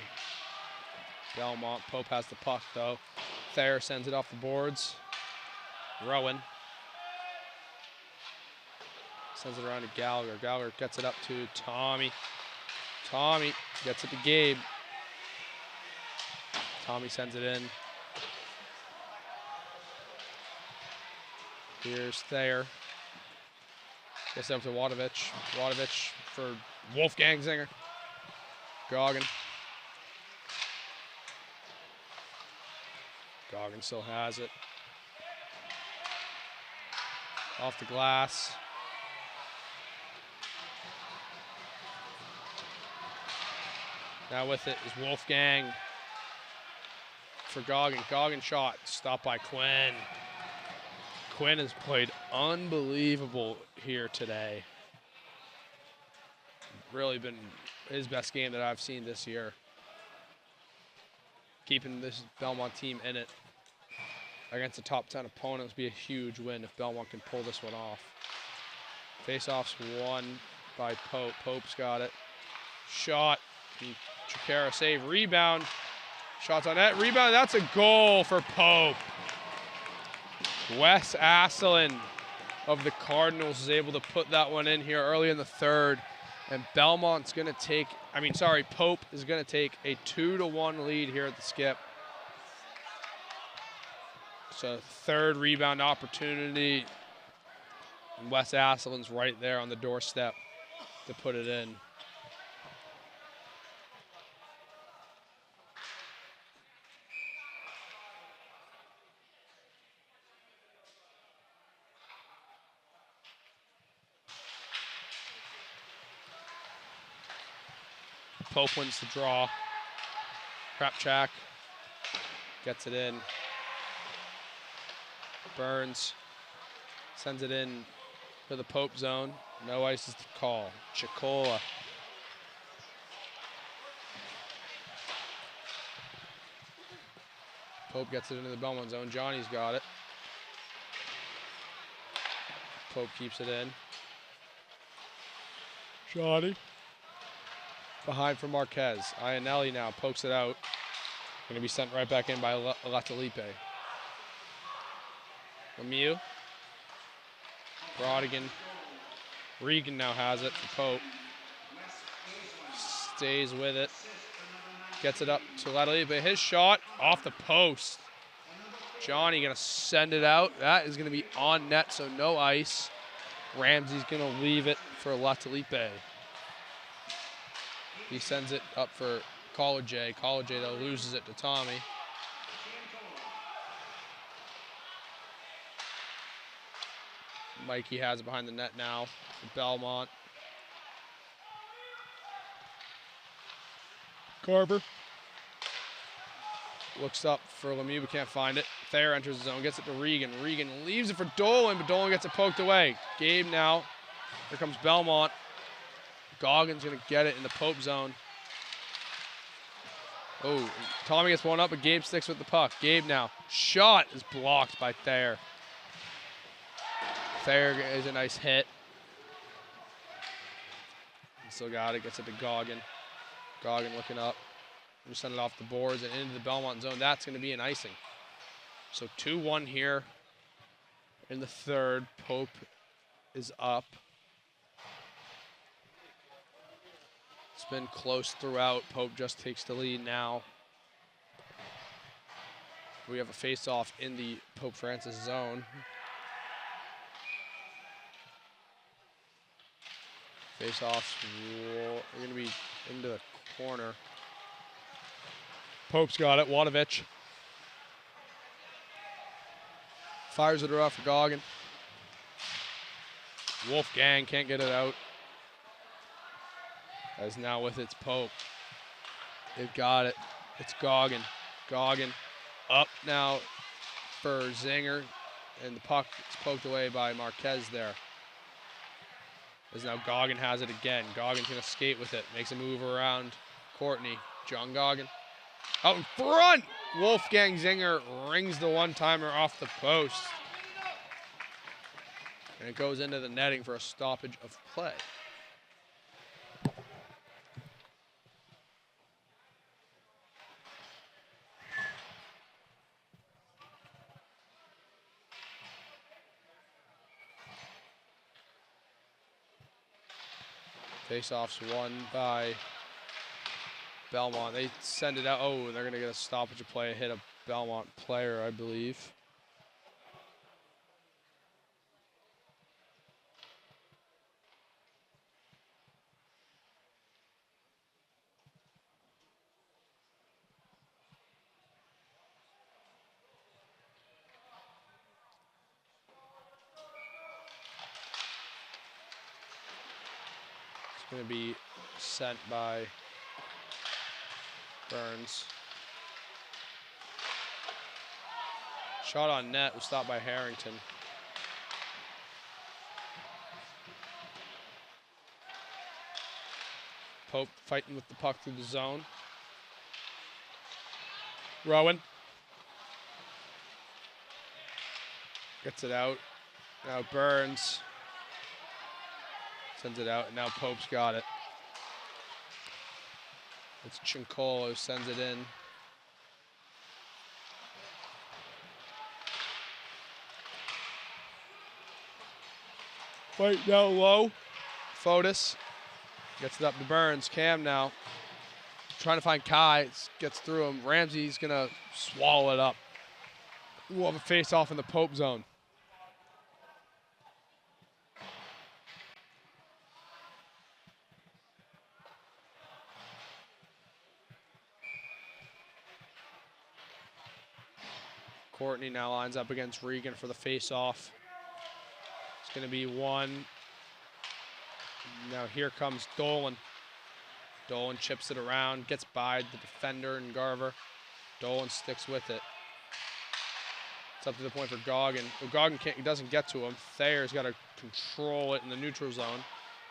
Belmont. Pope has the puck though. Thayer sends it off the boards. Rowan sends it around to Gallagher. Gallagher gets it up to Tommy. Tommy gets it to Gabe. Tommy sends it in. Here's Thayer. Gets it up to Wadovich. Wadovich for Wolfgang Zinger. Goggin. Goggin still has it. Off the glass. Now with it is Wolfgang for Goggin. Goggin shot, stopped by Quinn. Quinn has played unbelievable here today. Really been his best game that I've seen this year. Keeping this Belmont team in it against a top 10 opponent would be a huge win if Belmont can pull this one off. Face-off's won by Pope. Pope's got it. Shot. Chikara save. Rebound. Shots on net. Rebound. That's a goal for Pope. Wes Asselin of the Cardinals is able to put that one in here early in the third. And Belmont's going to take, Pope is going to take a 2-1 lead here at the skip. It's a third rebound opportunity. And Wes Asselin's right there on the doorstep to put it in. Pope wins the draw. Krapchak gets it in. Burns sends it in to the Pope zone. No ice is the call. Chikola. Pope gets it into the Belmont zone. Johnny's got it. Pope keeps it in. Johnny. Behind for Marquez. Iannelli now pokes it out. Going to be sent right back in by Latalipe. Lemieux. Brodigan. Regan now has it for Pope. Stays with it. Gets it up to Latalipe. His shot off the post. Johnny going to send it out. That is going to be on net, so no ice. Ramsey's going to leave it for Latalipe. He sends it up for College. College, though, loses it to Tommy. Mikey has it behind the net now for Belmont. Carver looks up for Lemieux, but can't find it. Thayer enters the zone, gets it to Regan. Regan leaves it for Dolan, but Dolan gets it poked away. Gabe now. Here comes Belmont. Goggins going to get it in the Pope zone. Oh, Tommy gets one up, but Gabe sticks with the puck. Gabe now. Shot is blocked by Thayer. Thayer is a nice hit. Still got it. Gets it to Goggin. Goggin looking up. We send it off the boards and into the Belmont zone. That's going to be an icing. So 2-1 here in the third. Pope is up. It's been close throughout. Pope just takes the lead now. We have a face-off in the Pope Francis zone. Face-offs are going to be into the corner. Pope's got it. Wadovich fires it off for Goggin. Wolfgang can't get it out. As now with its Pope. They've got it. It's Goggin. Goggin up now for Zinger. And the puck is poked away by Marquez there. As now Goggin has it again. Goggin's going to skate with it. Makes a move around Courtney. John Goggin. Out in front! Wolfgang Zinger rings the one-timer off the post. And it goes into the netting for a stoppage of play. Face-offs won by Belmont. They send it out. Oh, they're going to get a stoppage of play. Hit a Belmont player, I believe. Going to be sent by Burns. Shot on net was stopped by Harrington. Pope fighting with the puck through the zone. Rowan gets it out. Now Burns sends it out, and now Pope's got it. It's Chinkolo who sends it in. Fight down low. Fotis gets it up to Burns. Cam now trying to find Kai. Gets through him. Ramsey's going to swallow it up. We'll have a face-off in the Pope zone. Courtney now lines up against Regan for the face-off. It's going to be one. Now here comes Dolan. Dolan chips it around, gets by the defender and Garver. Dolan sticks with it. It's up to the point for Goggin. Well, Goggin doesn't get to him. Thayer's got to control it in the neutral zone.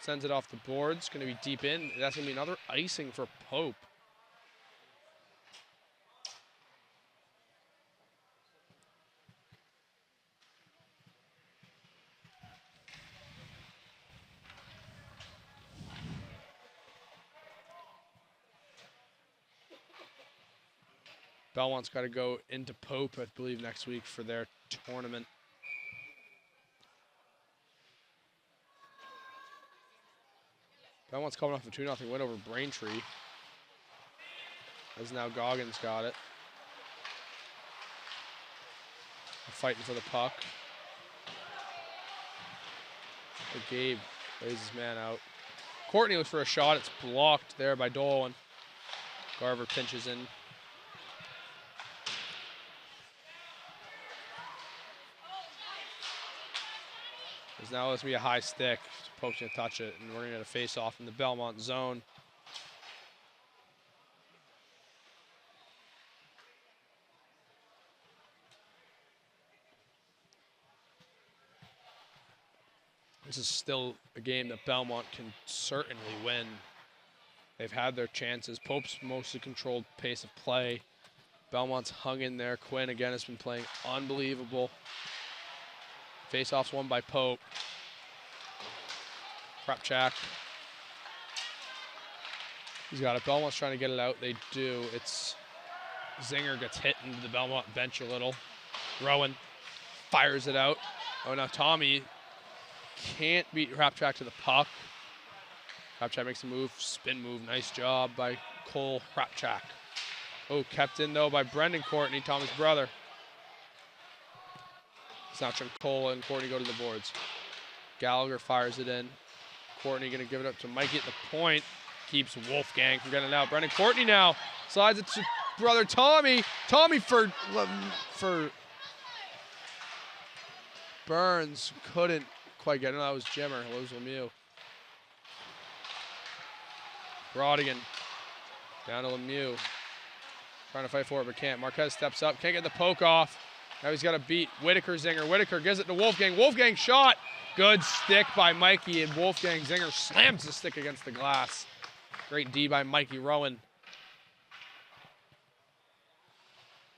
Sends it off the boards. Going to be deep in. That's going to be another icing for Pope. Belmont's got to go into Pope, I believe, next week for their tournament. Belmont's coming off a 2-0 win over Braintree. As now Goggins got it. Fighting for the puck. But Gabe lays his man out. Courtney looks for a shot. It's blocked there by Dolan. Garver pinches in. There's now supposed to be a high stick. Pope's going to touch it, and we're going to get a face-off in the Belmont zone. This is still a game that Belmont can certainly win. They've had their chances. Pope's mostly controlled pace of play. Belmont's hung in there. Quinn, again, has been playing unbelievable. Face-off's won by Pope. Krapchak. He's got it. Belmont's trying to get it out. They do. It's Zinger gets hit into the Belmont bench a little. Rowan fires it out. Oh, now Tommy can't beat Krapchak to the puck. Krapchak makes a move, spin move. Nice job by Cole Krapchak. Oh, kept in, though, by Brendan Courtney, Tommy's brother. Snatch and Cole and Courtney go to the boards. Gallagher fires it in. Courtney going to give it up to Mikey at the point. Keeps Wolfgang from getting it out. Brendan Courtney now slides it to brother Tommy. Tommy for Burns couldn't quite get it. No, that was Jimmer. That was Lemieux. Brodigan down to Lemieux. Trying to fight for it, but can't. Marquez steps up. Can't get the poke off. Now he's got to beat Whitaker Zinger. Whitaker gives it to Wolfgang. Wolfgang shot. Good stick by Mikey, and Wolfgang Zinger slams the stick against the glass. Great D by Mikey Rowan.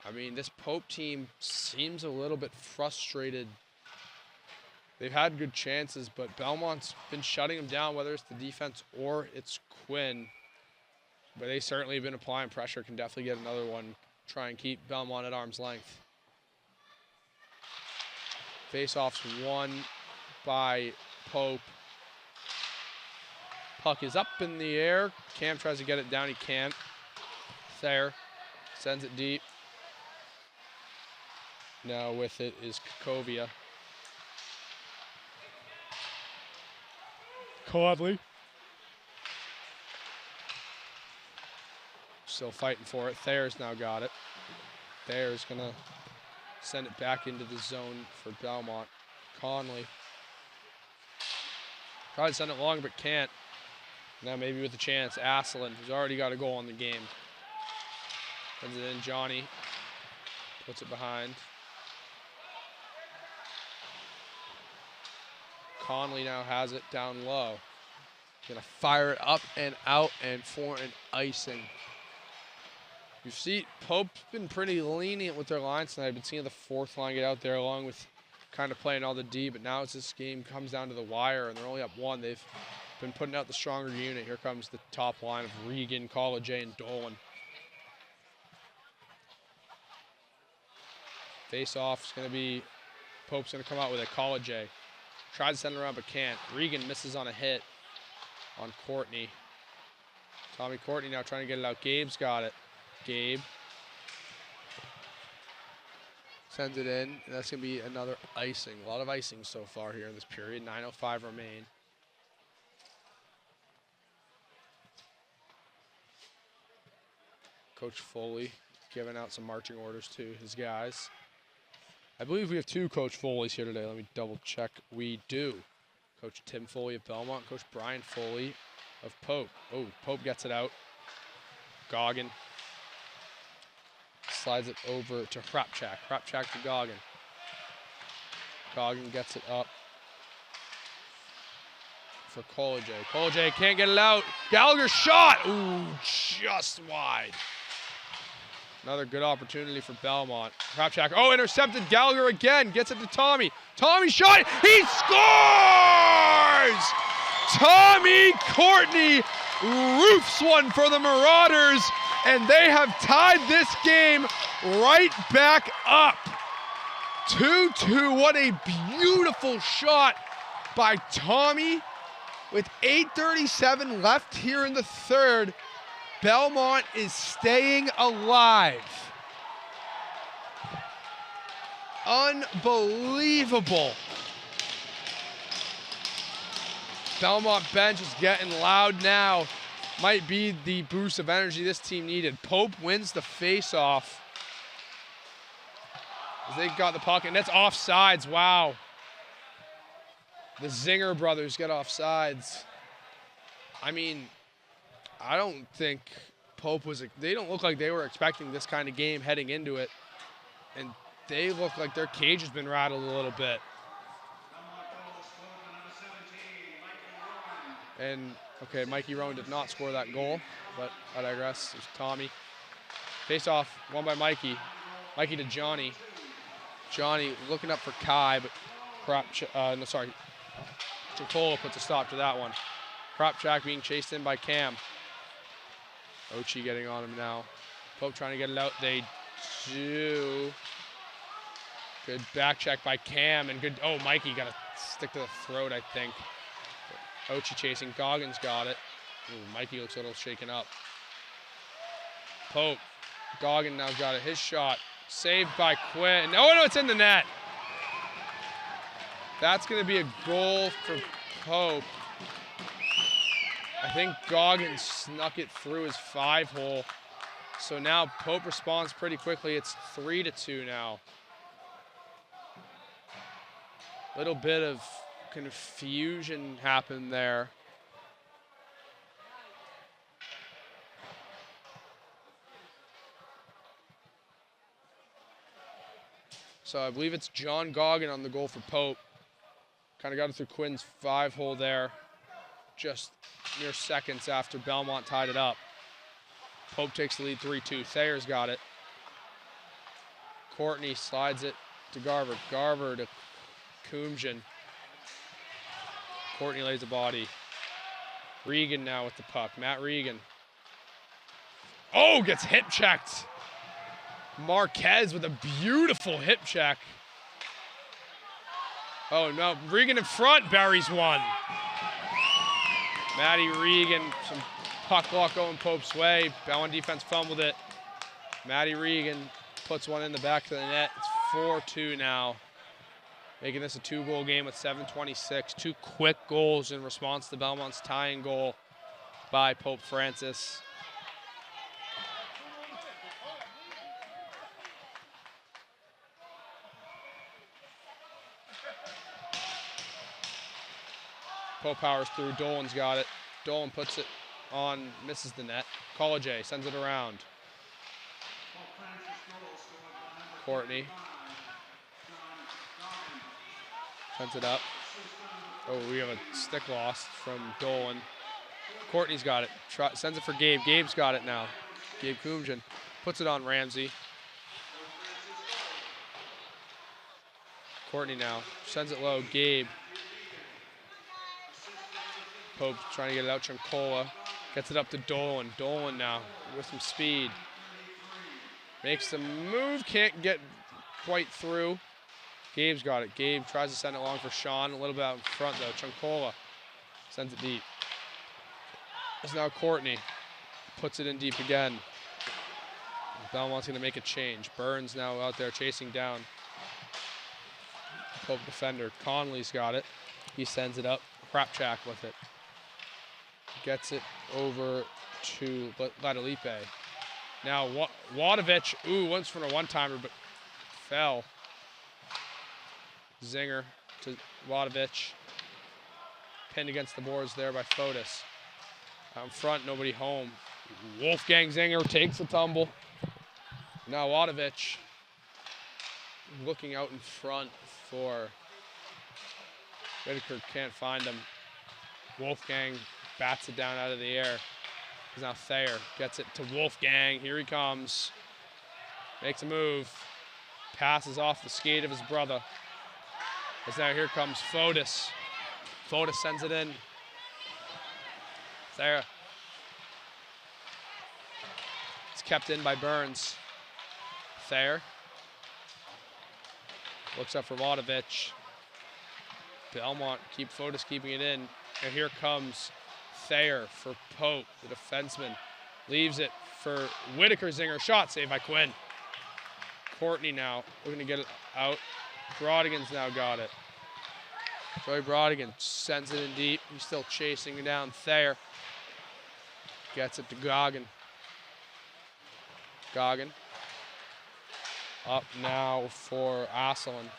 I mean, this Pope team seems a little bit frustrated. They've had good chances, but Belmont's been shutting them down, whether it's the defense or it's Quinn. But they certainly have been applying pressure, can definitely get another one. Try and keep Belmont at arm's length. Face-off's won by Pope. Puck is up in the air. Cam tries to get it down. He can't. Thayer sends it deep. Now with it is Kakovia. Codley. Still fighting for it. Thayer's now got it. Thayer's going to send it back into the zone for Belmont. Conley. Tried to send it long, but can't. Now maybe with a chance. Asselin, who's already got a goal in the game. Sends it in. Johnny puts it behind. Conley now has it down low. Gonna fire it up and out and for an icing. You see, Pope's been pretty lenient with their lines tonight. I've been seeing the fourth line get out there along with kind of playing all the D, but now as this game comes down to the wire and they're only up one, they've been putting out the stronger unit. Here comes the top line of Regan, College, and Dolan. Face-off is going to be, Pope's going to come out with a College. Tries to send it around, but can't. Regan misses on a hit on Courtney. Tommy Courtney now trying to get it out. Gabe's got it. Gabe Sends it in. And that's going to be another icing. A lot of icing so far here in this period. 9:05 remain. Coach Foley giving out some marching orders to his guys. I believe we have 2 Coach Foleys here today. Let me double check. We do. Coach Tim Foley of Belmont. Coach Brian Foley of Pope. Oh, Pope gets it out. Goggin slides it over to Hrapchak. Hrapchak to Goggin. Goggin gets it up for Kolejay. Kolejay can't get it out. Gallagher shot. Ooh, just wide. Another good opportunity for Belmont. Hrapchak, oh, intercepted. Gallagher again, gets it to Tommy. Tommy shot, he scores! Tommy Courtney roofs one for the Marauders, and they have tied this game right back up. 2-2, what a beautiful shot by Tommy. With 8:37 left here in the third, Belmont is staying alive. Unbelievable. Belmont bench is getting loud now. Might be the boost of energy this team needed. Pope wins the face-off. As they got the puck, and that's offsides, wow. The Zinger brothers get offsides. I mean, I don't think Pope was, they don't look like they were expecting this kind of game heading into it. And they look like their cage has been rattled a little bit. And, okay, Mikey Rowan did not score that goal, but I digress. It was Tommy. Face off, won by Mikey. Mikey to Johnny. Johnny looking up for Kai, but Chacola puts a stop to that one. Hrapchak being chased in by Cam. Ochi getting on him now. Pope trying to get it out. They do. Good back check by Cam, and good, oh, Mikey got a stick to the throat, I think. Ochi chasing, Goggins got it. Ooh, Mikey looks a little shaken up. Pope, Goggin now got it, his shot. Saved by Quinn. Oh, no, it's in the net. That's going to be a goal for Pope. I think Goggins snuck it through his 5-hole. So now Pope responds pretty quickly. It's 3-2 now. Little bit of confusion happened there. So I believe it's John Goggin on the goal for Pope. Kind of got it through Quinn's 5-hole there. Just mere seconds after Belmont tied it up. Pope takes the lead 3-2. Thayer's got it. Courtney slides it to Garver. Garver to Kumjian. Courtney lays a body. Regan now with the puck. Matt Regan. Oh, gets hip checked. Marquez with a beautiful hip check. Oh no, Regan in front, buries one. Matty Regan, some puck luck going Pope's way. Belmont defense fumbled it. Matty Regan puts one in the back of the net. It's 4-2 now. Making this a 2-goal game with 7:26. 2 quick goals in response to Belmont's tying goal by Pope Francis. Pope powers through. Dolan's got it. Dolan puts it on, misses the net. Kolejay sends it around. Courtney sends it up. Oh, we have a stick loss from Dolan. Courtney's got it. Sends it for Gabe. Gabe's got it now. Gabe Kumjian puts it on Ramsey. Courtney now sends it low. Gabe. Pope trying to get it out. Chancola gets it up to Dolan. Dolan now with some speed. Makes the move. Can't get quite through. Gabe's got it. Gabe tries to send it long for Sean. A little bit out in front though. Chancola sends it deep. It's now Courtney. Puts it in deep again. Belmont's going to make a change. Burns now out there chasing down Pope defender. Conley's got it. He sends it up. Krapchak with it. Gets it over to Latalipe. Now Wadovich, once for a one-timer, but fell. Zinger to Wadovich. Pinned against the boards there by Fotis. Out in front, nobody home. Wolfgang Zinger takes a tumble. Now Wadovich looking out in front for Whitaker, can't find him. Wolfgang bats it down out of the air. Now Thayer gets it to Wolfgang. Here he comes. Makes a move. Passes off the skate of his brother. As now here comes Fotis. Fotis sends it in. Thayer. It's kept in by Burns. Thayer. Looks up for Vodovich. Belmont Fotis keeping it in. And here comes Thayer for Pope, the defenseman. Leaves it for Whitaker. Zinger. Shot saved by Quinn. Courtney now looking to get it out. Brodigan's now got it. Joey Brodigan sends it in deep. He's still chasing down Thayer. Gets it to Goggin. Goggin. Up now for Asselin.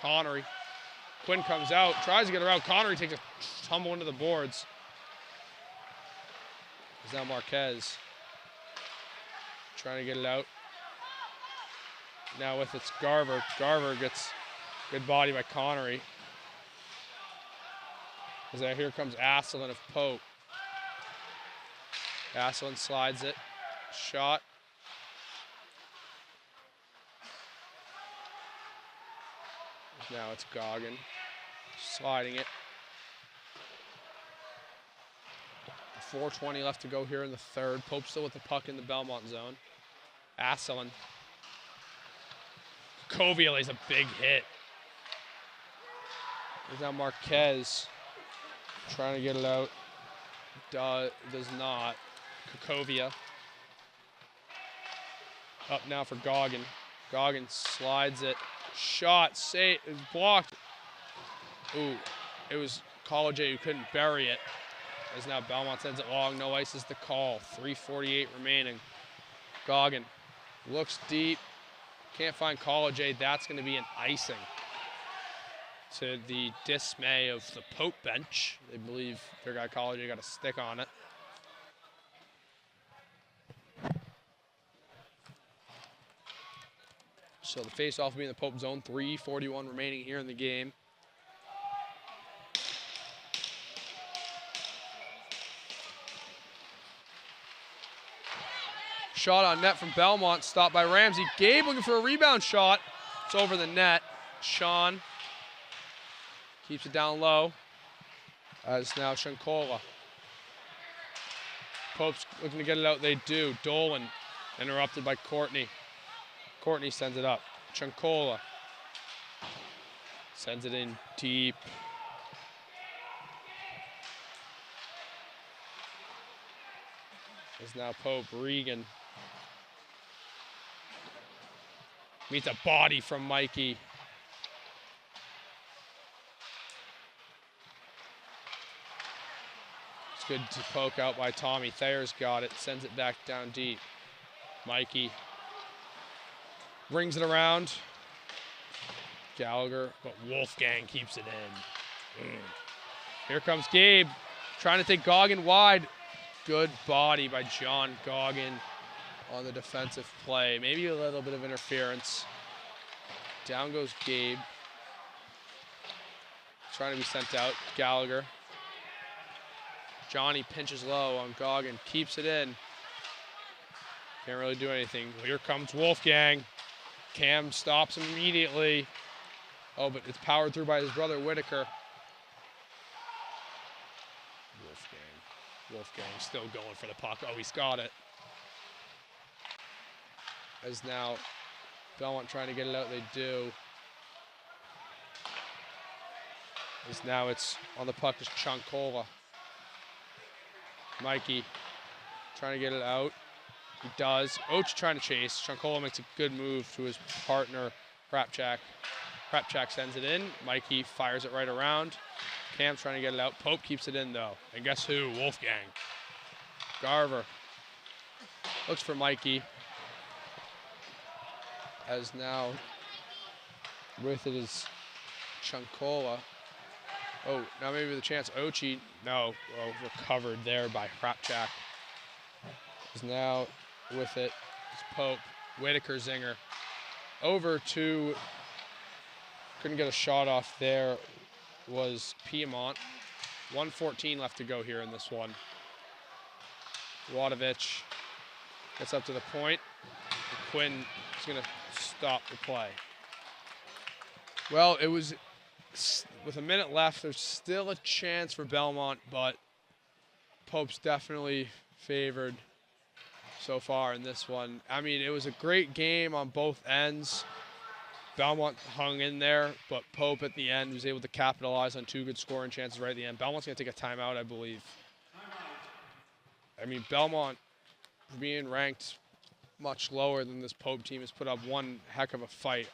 Connery. Quinn comes out, tries to get around. Connery takes a tumble into the boards. Is now Marquez. Trying to get it out. Now with it's Garver. Garver gets good body by Connery. As now here comes Asselin of Pope. Asselin slides it. Shot. Now it's Goggin. Sliding it. 4:20 left to go here in the third. Pope still with the puck in the Belmont zone. Asselin. Kovia lays a big hit. There's now Marquez trying to get it out. Does not. Kukovia. Up now for Goggin. Goggin slides it. Shot, save, it was blocked. Ooh, it was College who couldn't bury it. As now Belmont sends it long. No ice is the call. 3:48 remaining. Goggin looks deep. Can't find College. That's going to be an icing. To the dismay of the Pope bench. They believe their guy College got a stick on it. So the face-off will be in the Pope zone. 3:41 remaining here in the game. Shot on net from Belmont, stopped by Ramsey. Gabe looking for a rebound shot. It's over the net. Sean keeps it down low. As now Shankola. Pope's looking to get it out. They do. Dolan interrupted by Courtney. Courtney sends it up. Shankola sends it in deep. Is now Pope. Regan meets a body from Mikey. It's good to poke out by Tommy. Thayer's got it. Sends it back down deep. Mikey brings it around. Gallagher, but Wolfgang keeps it in. Here comes Gabe, trying to take Goggin wide. Good body by John Goggin on the defensive play. Maybe a little bit of interference. Down goes Gabe. Trying to be sent out. Gallagher. Johnny pinches low on Goggin, keeps it in. Can't really do anything. Here comes Wolfgang. Cam stops him immediately. Oh, but it's powered through by his brother, Whitaker. Wolfgang still going for the puck. Oh, he's got it. As now Belmont trying to get it out, they do. As now it's on the puck is Chankola. Mikey trying to get it out. He does. Oach trying to chase. Chankola makes a good move to his partner, Prepchak sends it in. Mikey fires it right around. Cam's trying to get it out. Pope keeps it in, though. And guess who? Wolfgang. Garver looks for Mikey. As now with it is Chunkola. Oh, now maybe with a chance. Ochi. No. Oh, recovered there by Prepchak. Is now with it is Pope. Whitaker zinger. Over to, couldn't get a shot off there, was Piedmont. 1:14 left to go here in this one. Wadovich gets up to the point. Quinn is going to stop the play. Well, it was, with a minute left, there's still a chance for Belmont, but Pope's definitely favored so far in this one. I mean, it was a great game on both ends. Belmont hung in there, but Pope at the end was able to capitalize on 2 good scoring chances right at the end. Belmont's going to take a timeout, I believe. I mean, Belmont, being ranked much lower than this Pope team, has put up one heck of a fight.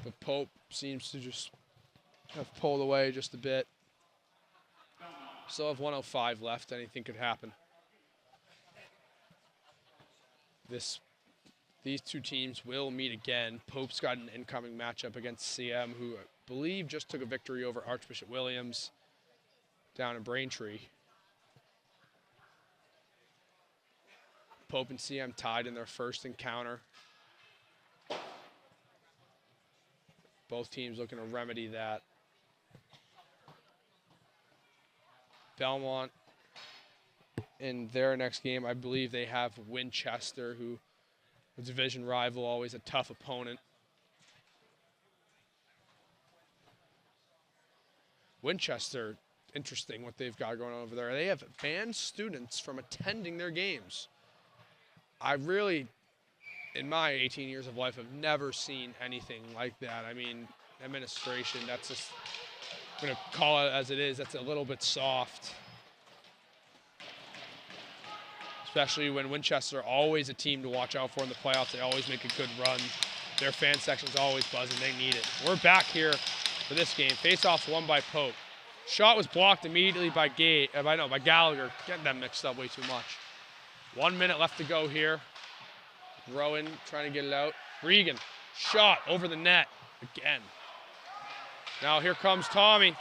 But Pope seems to just have pulled away just a bit. Still have 1:05 left. Anything could happen. These two teams will meet again. Pope's got an incoming matchup against CM, who I believe just took a victory over Archbishop Williams down in Braintree. Pope and CM tied in their first encounter. Both teams looking to remedy that. Belmont, in their next game, I believe they have Winchester, who a division rival, always a tough opponent. Winchester, interesting what they've got going on over there. They have banned students from attending their games. I really, in my 18 years of life, have never seen anything like that. I mean, administration, that's just, I'm going to call it as it is, that's a little bit soft. Especially when Winchester, always a team to watch out for in the playoffs. They always make a good run. Their fan section's always buzzing. They need it. We're back here for this game. Face-off won by Pope. Shot was blocked immediately by by Gallagher. Getting them mixed up way too much. 1 minute left to go here. Rowan trying to get it out. Regan, shot over the net again. Now here comes Tommy.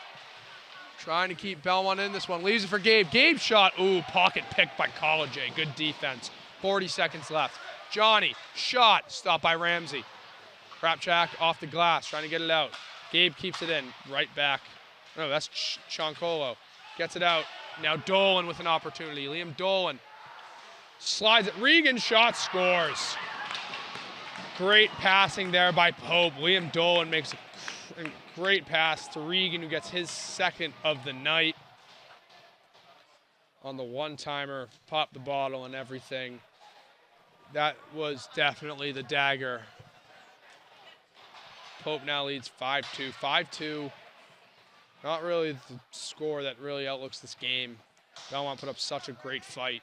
Trying to keep Belmont in this one. Leaves it for Gabe. Gabe shot. Ooh, pocket picked by College. Good defense. 40 seconds left. Johnny, shot. Stopped by Ramsey. Prepchak off the glass. Trying to get it out. Gabe keeps it in. Right back. No, that's Chankolo. Gets it out. Now Dolan with an opportunity. Liam Dolan slides it. Regan shot, scores. Great passing there by Pope. Liam Dolan makes a great pass to Regan, who gets his second of the night. On the one-timer, popped the bottle and everything. That was definitely the dagger. Pope now leads 5-2. 5-2. Not really the score that really outlooks this game. Belmont put up such a great fight.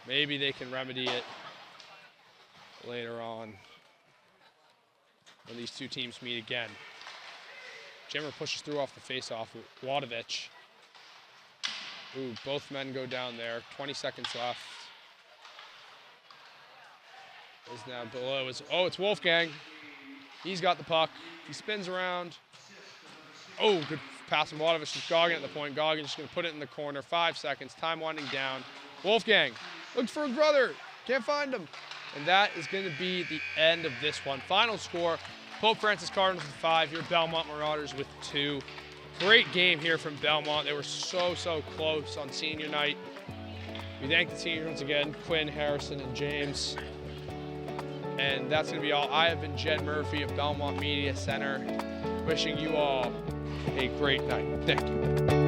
Maybe they can remedy it later on when these two teams meet again. Jimmer pushes through off the face-off. Wadovich. Ooh, both men go down there. 20 seconds left. Is now below. It's Wolfgang. He's got the puck. He spins around. Oh, good pass from Wadovich to Goggin at the point. Goggin just going to put it in the corner. 5 seconds. Time winding down. Wolfgang looks for his brother. Can't find him. And that is going to be the end of this one. Final score, Pope Francis Cardinals with 5. Your Belmont Marauders with 2. Great game here from Belmont. They were so close on senior night. We thank the seniors once again, Quinn, Harrison, and James. And that's going to be all. I have been Jed Murphy of Belmont Media Center, wishing you all a great night. Thank you.